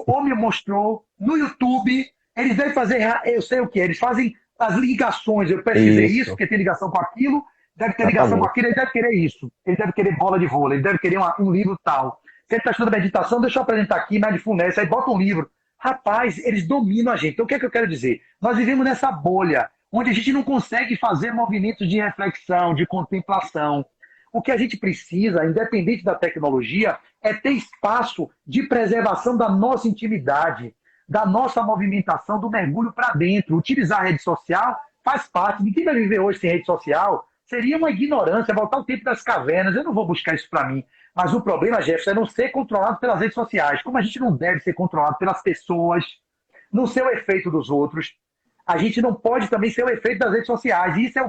ou me mostrou no YouTube. Eles devem fazer, eu sei o que, eles fazem as ligações. Eu pesquisei isso, porque tem ligação com aquilo, deve ter ligação com aquilo, ele deve querer isso. Ele deve querer bola de vôlei, ele deve querer um livro tal. Se ele está estudando meditação, deixa eu apresentar aqui, Mindfulness, aí bota um livro. Rapaz, eles dominam a gente. Então, o que é que eu quero dizer? Nós vivemos nessa bolha, onde a gente não consegue fazer movimentos de reflexão, de contemplação. O que a gente precisa, independente da tecnologia, é ter espaço de preservação da nossa intimidade, da nossa movimentação, do mergulho para dentro. Utilizar a rede social faz parte. Ninguém vai viver hoje sem rede social. Seria uma ignorância, voltar ao tempo das cavernas. Eu não vou buscar isso para mim. Mas o problema, Jefferson, é não ser controlado pelas redes sociais. Como a gente não deve ser controlado pelas pessoas, não ser o efeito dos outros, a gente não pode também ser o efeito das redes sociais. E isso é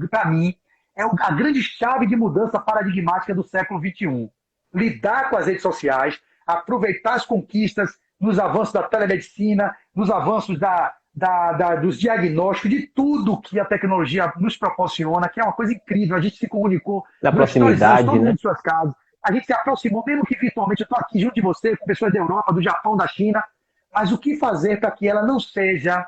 para mim, a grande chave de mudança paradigmática do século XXI. Lidar com as redes sociais, aproveitar as conquistas nos avanços da telemedicina, nos avanços dos diagnósticos, de tudo que a tecnologia nos proporciona, que é uma coisa incrível. A gente se comunicou da proximidade, todo mundo né? em suas casas. A gente se aproximou, mesmo que virtualmente. Eu estou aqui junto de você, com pessoas da Europa, do Japão, da China. Mas o que fazer para que ela não seja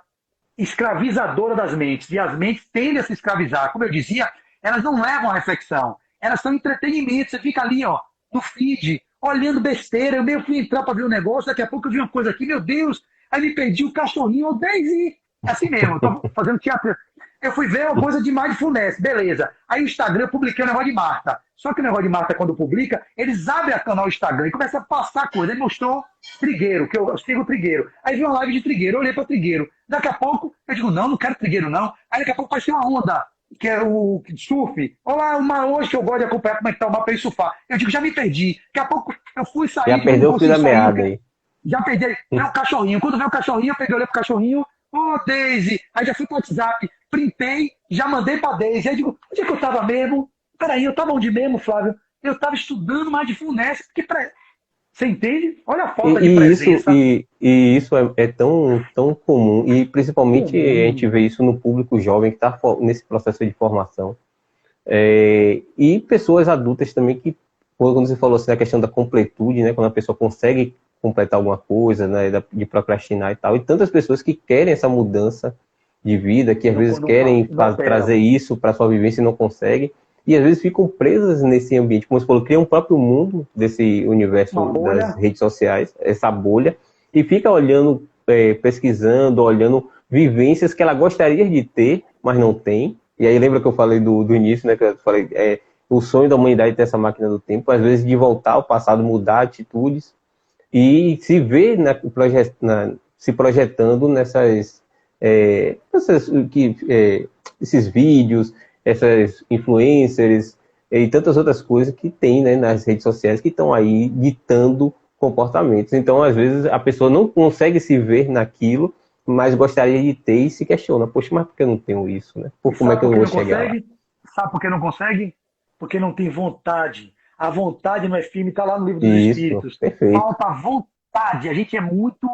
escravizadora das mentes? E as mentes tendem a se escravizar. Como eu dizia, elas não levam à reflexão. Elas são entretenimento. Você fica ali, ó, no feed, olhando besteira. Eu meio fui entrar para ver um negócio, daqui a pouco eu vi uma coisa aqui, meu Deus, aí me perdi o cachorrinho, o Daisy. É assim mesmo, eu tô fazendo teatro. Eu fui ver uma coisa de Mindfulness, beleza. Aí o Instagram, eu publiquei o negócio de Marta. Só que o negócio de Marta, quando publica, eles abrem a canal Instagram e começam a passar coisa. Aí mostrou Trigueiro, que eu sigo o Trigueiro. Aí vi uma live de Trigueiro, eu olhei para Trigueiro. Daqui a pouco, eu digo, não quero Trigueiro, não. Aí daqui a pouco vai ser uma onda, que é o surf. Olá, hoje que eu gosto de acompanhar como é que tá o mapa e surfar. Eu digo, já me perdi. Daqui a pouco eu fui sair. Já perdeu o fio da meada aí. Já perdi. É o cachorrinho. Quando veio o cachorrinho, eu peguei, olhei pro cachorrinho. Ô, Daisy. Aí já fui pro WhatsApp, printei, já mandei pra Daisy. Aí digo, onde é que eu tava mesmo? Peraí, eu tava onde mesmo, Flávio? Eu tava estudando Mindfulness, porque você entende? Olha a falta de presença. E isso é tão comum, e principalmente a gente vê isso no público jovem que está nesse processo de formação. E pessoas adultas também que, quando você falou assim, da questão da completude, né, quando a pessoa consegue completar alguma coisa, né, de procrastinar e tal, e tantas pessoas que querem essa mudança de vida, que às vezes querem trazer isso para sua vivência e não conseguem, e às vezes ficam presas nesse ambiente, como você falou, criam um próprio mundo desse universo das redes sociais, essa bolha, e fica olhando, pesquisando, olhando vivências que ela gostaria de ter, mas não tem. E aí lembra que eu falei do início, né, que eu falei, o sonho da humanidade é ter essa máquina do tempo, às vezes de voltar ao passado, mudar atitudes, e se ver se projetando esses vídeos, essas influencers e tantas outras coisas que tem, né, nas redes sociais que estão aí ditando comportamentos. Então, às vezes, a pessoa não consegue se ver naquilo, mas gostaria de ter e se questiona. Poxa, mas por que eu não tenho isso, né? Como é que eu vou chegar lá? Sabe por que não consegue? Porque não tem vontade. A vontade no filme está lá no livro dos Espíritos. Perfeito. Falta vontade. A gente é muito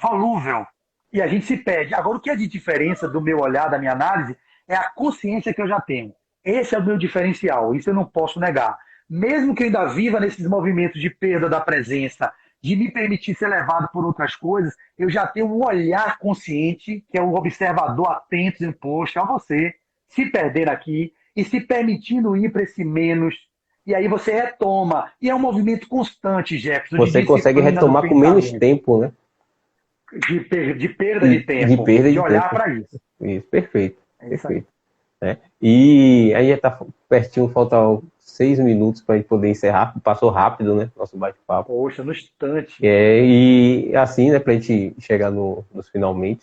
volúvel e a gente se perde. Agora, o que é de diferença do meu olhar, da minha análise, é a consciência que eu já tenho. Esse é o meu diferencial. Isso eu não posso negar. Mesmo que eu ainda viva nesses movimentos de perda da presença, de me permitir ser levado por outras coisas, eu já tenho um olhar consciente, que é um observador atento, dizendo, poxa, a você se perder aqui e se permitindo ir para esse menos. E aí você retoma. E é um movimento constante, Jefferson. Você consegue retomar com menos tempo, né? De perda de tempo. De olhar para isso. Isso, perfeito. Perfeito. E aí já está pertinho, faltam 6 minutos para a gente poder encerrar. Passou rápido, né? Nosso bate-papo. Poxa, no instante. E assim, né, para a gente chegar nos finalmente.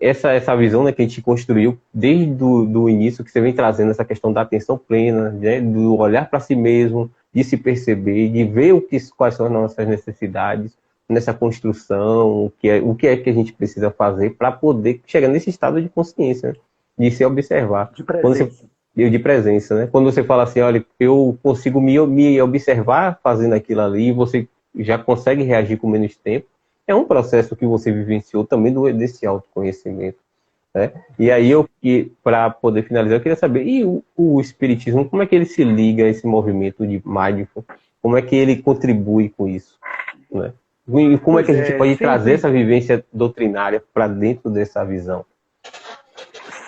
Essa visão, né, que a gente construiu desde o início, que você vem trazendo essa questão da atenção plena, né, do olhar para si mesmo, de se perceber, de ver quais são as nossas necessidades nessa construção, o que é que a gente precisa fazer para poder chegar nesse estado de consciência, né, de se observar. De presença. De presença, né? Quando você fala assim, olha, eu consigo me observar fazendo aquilo ali, você já consegue reagir com menos tempo. É um processo que você vivenciou também desse autoconhecimento. né? E aí, para poder finalizar, eu queria saber, e o Espiritismo, como é que ele se liga a esse movimento de Mindful? Como é que ele contribui com isso, né? E como é que a gente pode trazer essa vivência doutrinária para dentro dessa visão?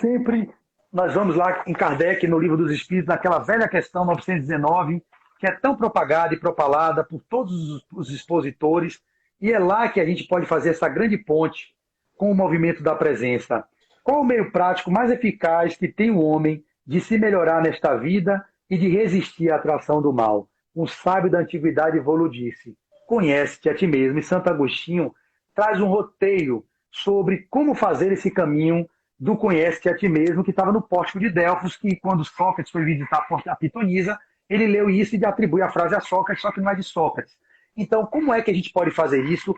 Sempre nós vamos lá em Kardec, no Livro dos Espíritos, naquela velha questão 919, que é tão propagada e propalada por todos os expositores, e é lá que a gente pode fazer essa grande ponte com o movimento da presença. Qual o meio prático mais eficaz que tem o homem de se melhorar nesta vida e de resistir à atração do mal? Um sábio da antiguidade disse: conhece-te a ti mesmo. E Santo Agostinho traz um roteiro sobre como fazer esse caminho do conhece-te a ti mesmo, que estava no pórtico de Delfos, que quando Sócrates foi visitar a Pitonisa, ele leu isso e atribui a frase a Sócrates, só que não é de Sócrates. Então, como é que a gente pode fazer isso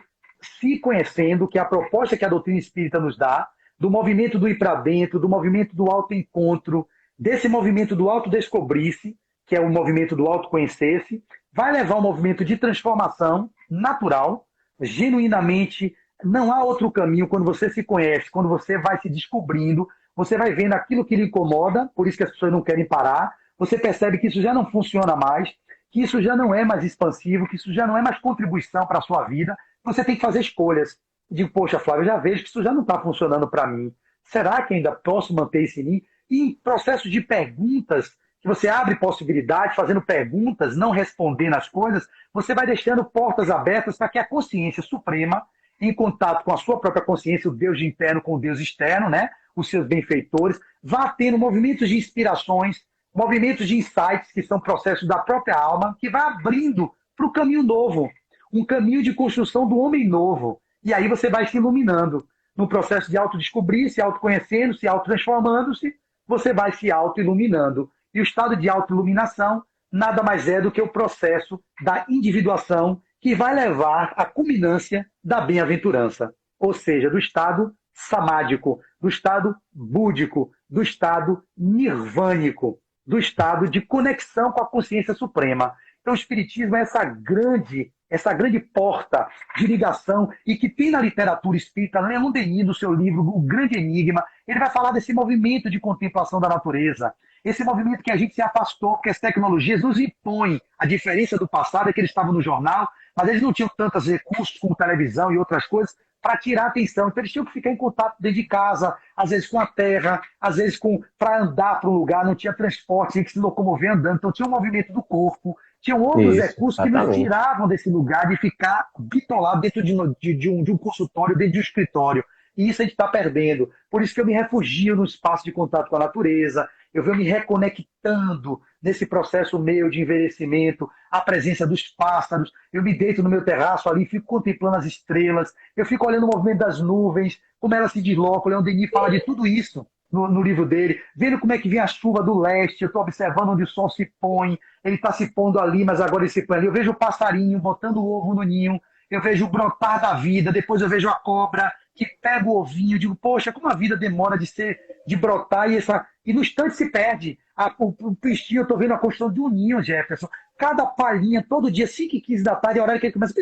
se conhecendo que a proposta que a doutrina espírita nos dá, do movimento do ir para dentro, do movimento do autoencontro, desse movimento do autodescobrir-se, que é o movimento do autoconhecer-se, vai levar a um movimento de transformação natural, genuinamente. Não há outro caminho quando você se conhece, quando você vai se descobrindo, você vai vendo aquilo que lhe incomoda, por isso que as pessoas não querem parar, você percebe que isso já não funciona mais, que isso já não é mais expansivo, que isso já não é mais contribuição para a sua vida, você tem que fazer escolhas. Digo, poxa, Flávio, eu já vejo que isso já não está funcionando para mim. Será que ainda posso manter isso em mim? E em processos de perguntas, que você abre possibilidades, fazendo perguntas, não respondendo as coisas, você vai deixando portas abertas para que a consciência suprema, em contato com a sua própria consciência, o Deus interno com o Deus externo, né? Os seus benfeitores, vá tendo movimentos de inspirações, movimentos de insights, que são processos da própria alma, que vai abrindo para o caminho novo, um caminho de construção do homem novo. E aí você vai se iluminando. No processo de autodescobrir, se autoconhecendo, se autotransformando-se, você vai se autoiluminando. E o estado de autoiluminação nada mais é do que o processo da individuação, que vai levar à culminância da bem-aventurança, ou seja, do estado samádico, do estado búdico, do estado nirvânico, do estado de conexão com a consciência suprema. Então o Espiritismo é essa grande porta de ligação, e que tem na literatura espírita, Leon Denis, no seu livro O Grande Enigma, ele vai falar desse movimento de contemplação da natureza, esse movimento que a gente se afastou, porque as tecnologias nos impõem. A diferença do passado é que eles estavam no jornal, mas eles não tinham tantos recursos como televisão e outras coisas para tirar a atenção. Então eles tinham que ficar em contato dentro de casa, às vezes com a terra, às vezes para andar para um lugar, não tinha transporte, tinha que se locomover andando, então tinha um movimento do corpo, tinham outros recursos que nos tiravam desse lugar de ficar bitolado dentro de um consultório, dentro de um escritório. E isso a gente está perdendo. Por isso que eu me refugio no espaço de contato com a natureza, eu venho me reconectando nesse processo meu de envelhecimento, a presença dos pássaros, eu me deito no meu terraço ali, fico contemplando as estrelas, eu fico olhando o movimento das nuvens, como elas se deslocam. O Leon Denis fala de tudo isso no livro dele, vendo como é que vem a chuva do leste, eu estou observando onde o sol se põe, ele está se pondo ali, mas agora ele se põe ali, eu vejo o passarinho botando o ovo no ninho, eu vejo o brotar da vida, depois eu vejo a cobra que pega o ovinho, digo, poxa, como a vida demora de brotar, e no instante se perde. O peixinho, eu estou vendo a construção de um ninho, Jefferson. Cada palhinha, todo dia, 5 e 15 da tarde, é a hora que ele começa.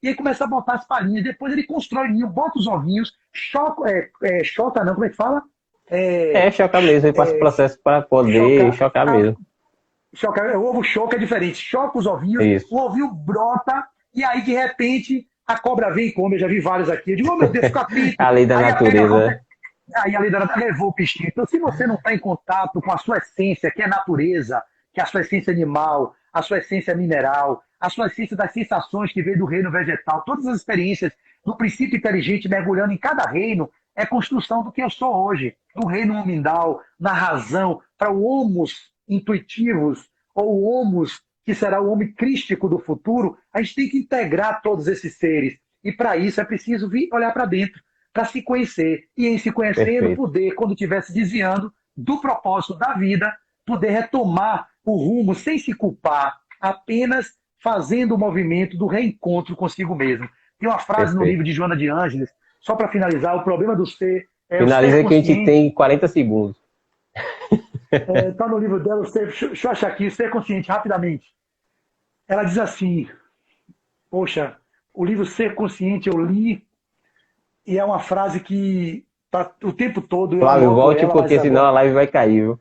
E aí começa a botar as palhinhas. Depois ele constrói o ninho, bota os ovinhos, choca não, como é que fala? Choca mesmo, ele passa o processo para poder chocar mesmo. O ovo choca é diferente. Choca os ovinhos, isso. O ovinho brota, e aí de repente a cobra vem e come. Eu já vi vários aqui. Eu digo, oh meu Deus, fica atento. A lei da natureza. Aí a lei da natureza levou o peixinho. Então, se você não está em contato com a sua essência, que é natureza, que é a sua essência animal, a sua essência mineral, a sua essência das sensações que vem do reino vegetal, todas as experiências do princípio inteligente mergulhando em cada reino, é construção do que eu sou hoje, do reino homindal, na razão, para o homos intuitivos, ou o homos que será o homem crístico do futuro. A gente tem que integrar todos esses seres, e para isso é preciso vir olhar para dentro, para se conhecer, e em se conhecendo, poder, quando estiver se desviando do propósito da vida, poder retomar o rumo sem se culpar, apenas fazendo o movimento do reencontro consigo mesmo. Tem uma frase no livro de Joana de Ângeles, só para finalizar, o problema do ser é finaliza que a gente tem 40 segundos. Está no livro dela, deixa eu achar aqui, o ser consciente, rapidamente. Ela diz assim, poxa, o livro Ser Consciente eu li, e é uma frase que Tá, o tempo todo eu Flávio, anoto volte, ela, porque mas senão a agora... live vai cair, viu?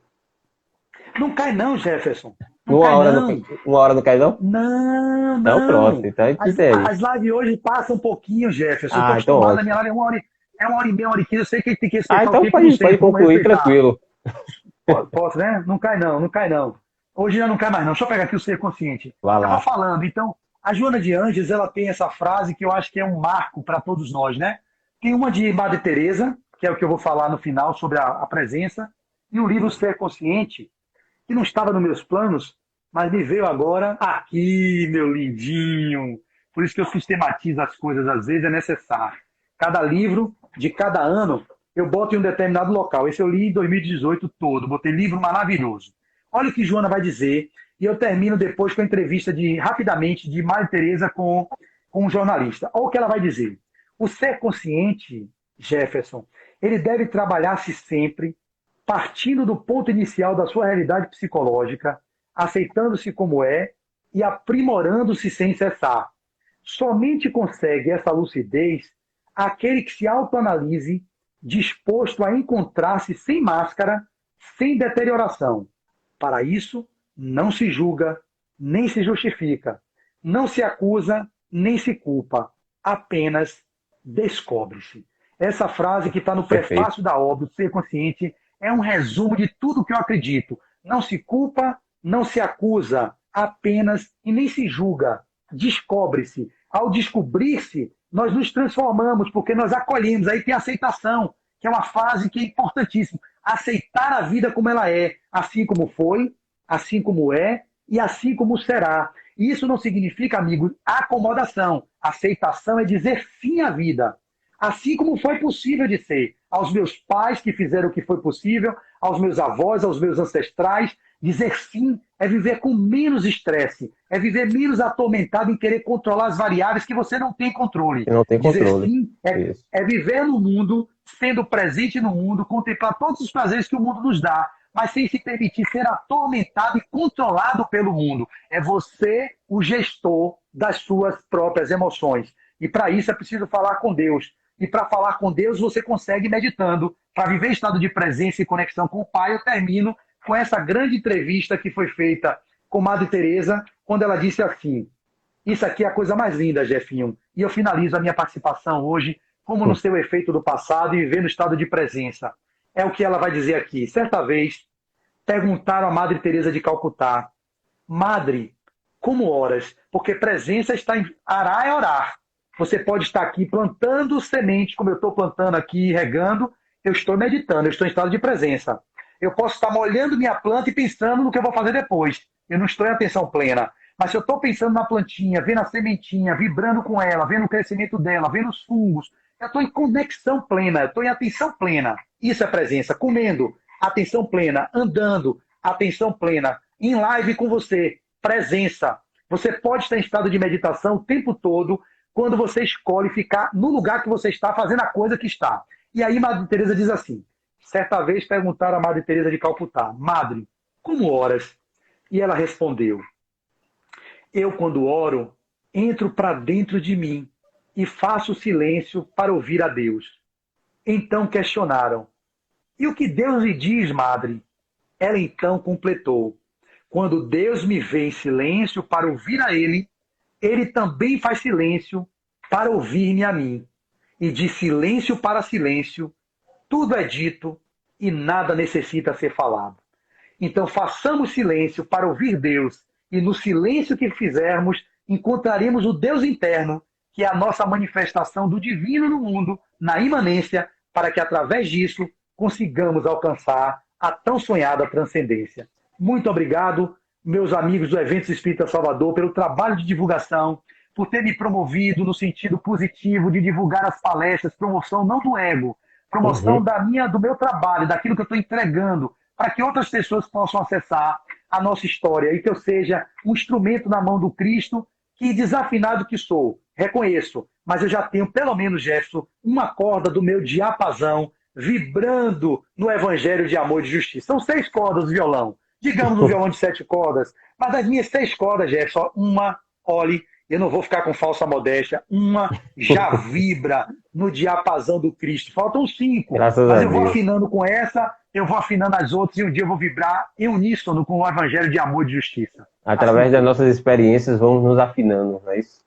Não cai não, Jefferson. Não Uma cai hora não. uma hora não cai, não? Não, Então pronto, não. então a gente As, tem aí. as lives hoje passam um pouquinho, Jefferson. Eu tô Ah, então acostumado na minha ótimo. live, é uma hora e meia, 1h15. Eu sei que tem que Ah, respeitar o então tempo do pode centro. Vamos concluir respeitar. tranquilo. Posso, né? Não cai não, não cai não. Hoje já não cai mais não. Deixa eu pegar aqui o ser consciente. Vai Eu vou lá. falando. Então, a Joana de Ângeles, ela tem essa frase que eu acho que é um marco para todos nós, né? Tem uma de Madre Teresa, que é o que eu vou falar no final sobre a presença, e o livro Ser Consciente, que não estava nos meus planos, mas me veio agora aqui, meu lindinho. Por isso que eu sistematizo as coisas, às vezes é necessário. Cada livro, de cada ano, eu boto em um determinado local. Esse eu li em 2018 todo, botei livro maravilhoso. Olha o que Joana vai dizer, e eu termino depois com a entrevista rapidamente de Maria Tereza com um jornalista. Olha o que ela vai dizer. O ser consciente, Jefferson, ele deve trabalhar-se sempre partindo do ponto inicial da sua realidade psicológica, aceitando-se como é e aprimorando-se sem cessar. Somente consegue essa lucidez aquele que se autoanalise, disposto a encontrar-se sem máscara, sem deterioração. Para isso, não se julga, nem se justifica, não se acusa, nem se culpa, apenas descobre-se. Essa frase que está no Perfeito. prefácio da obra, o Ser Consciente, é um resumo de tudo que eu acredito. Não se culpa, não se acusa, apenas e nem se julga. Descobre-se. Ao descobrir-se, nós nos transformamos, porque nós acolhemos. Aí tem a aceitação, que é uma fase que é importantíssima. Aceitar a vida como ela é, assim como foi, assim como é e assim como será. E isso não significa, amigo, acomodação. Aceitação é dizer sim à vida. Assim como foi possível de ser. Aos meus pais que fizeram o que foi possível, aos meus avós, aos meus ancestrais, dizer sim é viver com menos estresse, é viver menos atormentado em querer controlar as variáveis que você não tem controle. E não tem Dizer controle. sim Isso. é viver no mundo, sendo presente no mundo, contemplar todos os prazeres que o mundo nos dá, mas sem se permitir ser atormentado e controlado pelo mundo. É você o gestor das suas próprias emoções. E para isso é preciso falar com Deus. E para falar com Deus, você consegue meditando. Para viver estado de presença e conexão com o Pai, eu termino com essa grande entrevista que foi feita com Madre Teresa, quando ela disse assim: isso aqui é a coisa mais linda, Jefinho. E eu finalizo a minha participação hoje, como no seu efeito do passado e viver no estado de presença. É o que ela vai dizer aqui. Certa vez, perguntaram a Madre Teresa de Calcutá: Madre, como oras? Porque presença está em arar é orar. Você pode estar aqui plantando semente, como eu estou plantando aqui, regando, eu estou meditando, eu estou em estado de presença. Eu posso estar molhando minha planta e pensando no que eu vou fazer depois. Eu não estou em atenção plena. Mas se eu estou pensando na plantinha, vendo a sementinha, vibrando com ela, vendo o crescimento dela, vendo os fungos, eu estou em conexão plena, eu estou em atenção plena. Isso é presença. Comendo, atenção plena. Andando, atenção plena. Em live com você, presença. Você pode estar em estado de meditação o tempo todo, quando você escolhe ficar no lugar que você está, fazendo a coisa que está. E aí Madre Teresa diz assim: certa vez perguntaram a Madre Teresa de Calcutá: Madre, como oras? E ela respondeu: eu, quando oro, entro para dentro de mim e faço silêncio para ouvir a Deus. Então questionaram: e o que Deus lhe diz, Madre? Ela então completou: quando Deus me vê em silêncio para ouvir a Ele, Ele também faz silêncio para ouvir-me a mim. E de silêncio para silêncio, tudo é dito e nada necessita ser falado. Então façamos silêncio para ouvir Deus, e no silêncio que fizermos, encontraremos o Deus interno, que é a nossa manifestação do divino no mundo, na imanência, para que através disso consigamos alcançar a tão sonhada transcendência. Muito obrigado, meus amigos do Eventos Espírita Salvador, pelo trabalho de divulgação, por ter me promovido no sentido positivo de divulgar as palestras, promoção não do ego, promoção do meu trabalho, daquilo que eu estou entregando, para que outras pessoas possam acessar a nossa história e que eu seja um instrumento na mão do Cristo, que desafinado que sou, reconheço, mas eu já tenho, pelo menos, Jefferson, uma corda do meu diapasão vibrando no Evangelho de amor e de justiça. São 6 cordas do violão, digamos um violão de 7 cordas, mas das minhas 6 cordas, Jefferson, uma, olhe, eu não vou ficar com falsa modéstia, uma já vibra no diapasão do Cristo. Faltam 5, Graças mas a eu vou Deus. afinando com essa, eu vou afinando as outras, e um dia eu vou vibrar em uníssono com o evangelho de amor e de justiça. Através Assim das seja. nossas experiências, vamos nos afinando, não é isso?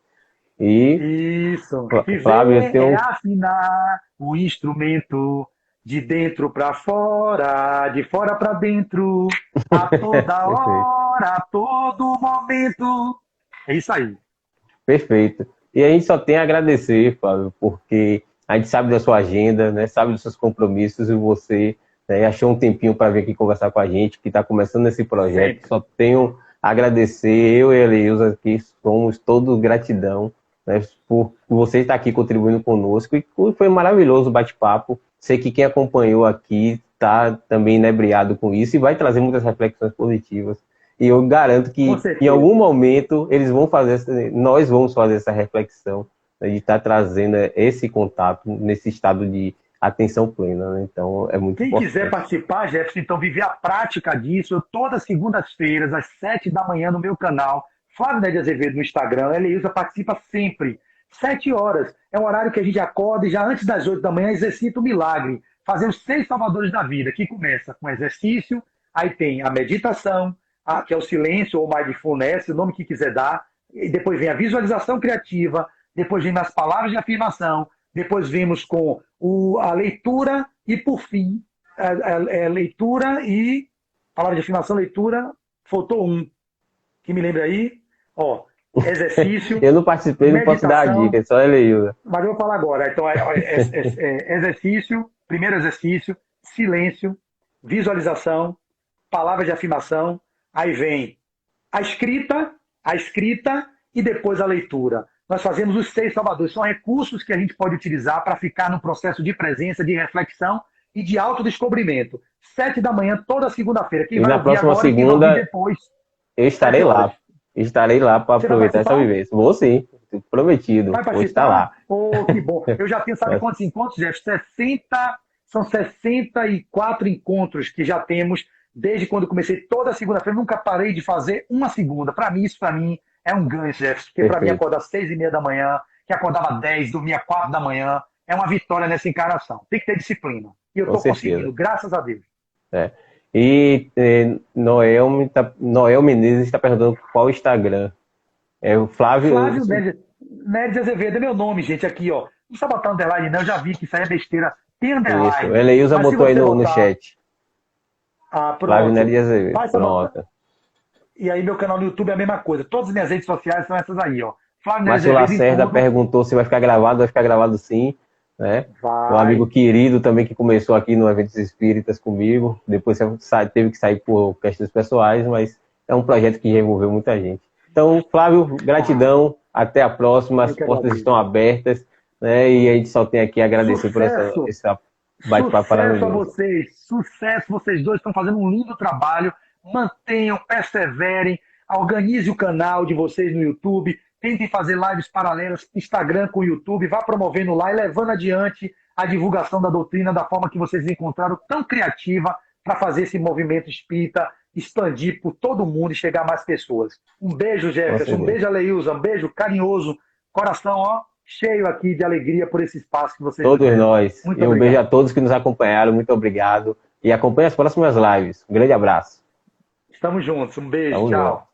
E, Isso. Flávio, eu Viver tenho... é afinar o instrumento de dentro para fora, de fora para dentro, a toda Perfeito. hora, a todo momento. É isso aí. Perfeito. E a gente só tem a agradecer, Flávio, porque a gente sabe da sua agenda, né? Sabe dos seus compromissos e você, né, achou um tempinho para vir aqui conversar com a gente, que está começando esse projeto. Sempre. Só tenho a agradecer, eu e a Eleusa, que somos todos gratidão, né, por você estar aqui contribuindo conosco. E foi maravilhoso o bate-papo. Sei que quem acompanhou aqui está também inebriado com isso e vai trazer muitas reflexões positivas. E eu garanto que Com em algum certeza. momento eles vão fazer, nós vamos fazer essa reflexão, né, de estar trazendo esse contato nesse estado de atenção plena, né? Então é muito Quem quiser importante. participar, Jefferson, então viver a prática disso, eu, todas as segundas-feiras, às 7 da manhã, no meu canal, Flávio Ned Azevedo no Instagram, a Eleusa participa sempre. 7 horas. É um horário que a gente acorda e já antes das 8 da manhã exercita o milagre. Fazer os 6 salvadores da vida, que começa com exercício, aí tem a meditação, que é o silêncio ou mindfulness, o nome que quiser dar, e depois vem a visualização criativa, depois vem as palavras de afirmação, depois vemos com a leitura e, por fim, leitura e palavra de afirmação, leitura, faltou um. Que me lembra aí? Ó, exercício, Eu não participei, não posso dar a meditação, dica, é só Eleusa. mas eu vou falar agora. Então, exercício, primeiro exercício, silêncio, visualização, palavra de afirmação, aí vem a escrita e depois a leitura. Nós fazemos os 6 salvadores. São recursos que a gente pode utilizar para ficar no processo de presença, de reflexão e de autodescobrimento. 7 da manhã, toda segunda-feira. Quem E vai na ouvir próxima agora e quem vai ouvir segunda depois, eu estarei 7 horas. lá. Estarei lá para Você vai aproveitar essa participar? vivência. Vou sim, prometido, Vai vou estar lá. participar? Oh, que bom. Eu já tenho, sabe quantos encontros, Jeff? 60, são 64 encontros que já temos desde quando comecei toda segunda-feira. Nunca parei de fazer uma segunda. Isso para mim é um ganho, Jeff. Porque para mim Perfeito. acordar às 6:30 da manhã, que acordava 10, dormia 4 da manhã, é uma vitória nessa encarnação. Tem que ter disciplina. E eu Com estou certeza. conseguindo, graças a Deus. É. E Noel Menezes está perguntando qual o Instagram. É o Flávio. Flávio Neres Azevedo é meu nome, gente, aqui, ó. Não precisa botar underline, não. Eu já vi que isso aí é besteira. Tem Isso. underline. Eleusa Mas se botou aí você no botar. chat. Flávio Pronto. Nery Azevedo. Basta botar. Pronto. E aí, meu canal no YouTube é a mesma coisa. Todas as minhas redes sociais são essas aí, ó. Flávio Neres Márcio Azevedo em Lacerda tudo. perguntou se vai ficar gravado sim, né? Um amigo Vai. querido também que começou aqui no Eventos Espíritas comigo, depois teve que sair por questões pessoais, mas é um projeto que já envolveu muita gente. Então, Flávio, gratidão, até a próxima, as Eu que portas agradeço. estão abertas, né? E a gente só tem aqui a agradecer por Sucesso! essa bate-papo Sucesso a maravilhoso. vocês. Sucesso, vocês dois estão fazendo um lindo trabalho. Mantenham, perseverem. Organize o canal de vocês no YouTube. Tentem fazer lives paralelas, Instagram com o YouTube. Vá promovendo lá e levando adiante a divulgação da doutrina da forma que vocês encontraram tão criativa para fazer esse movimento espírita expandir por todo mundo e chegar a mais pessoas. Um beijo, Jefferson. Um beijo, Aleilza. Um beijo carinhoso. Coração, ó, cheio aqui de alegria por esse espaço que vocês Todos fizeram. nós. Muito E um obrigado. beijo a todos que nos acompanharam. Muito obrigado. E acompanhe as próximas lives. Um grande abraço. Estamos juntos. Um beijo. Tamo Tchau. junto.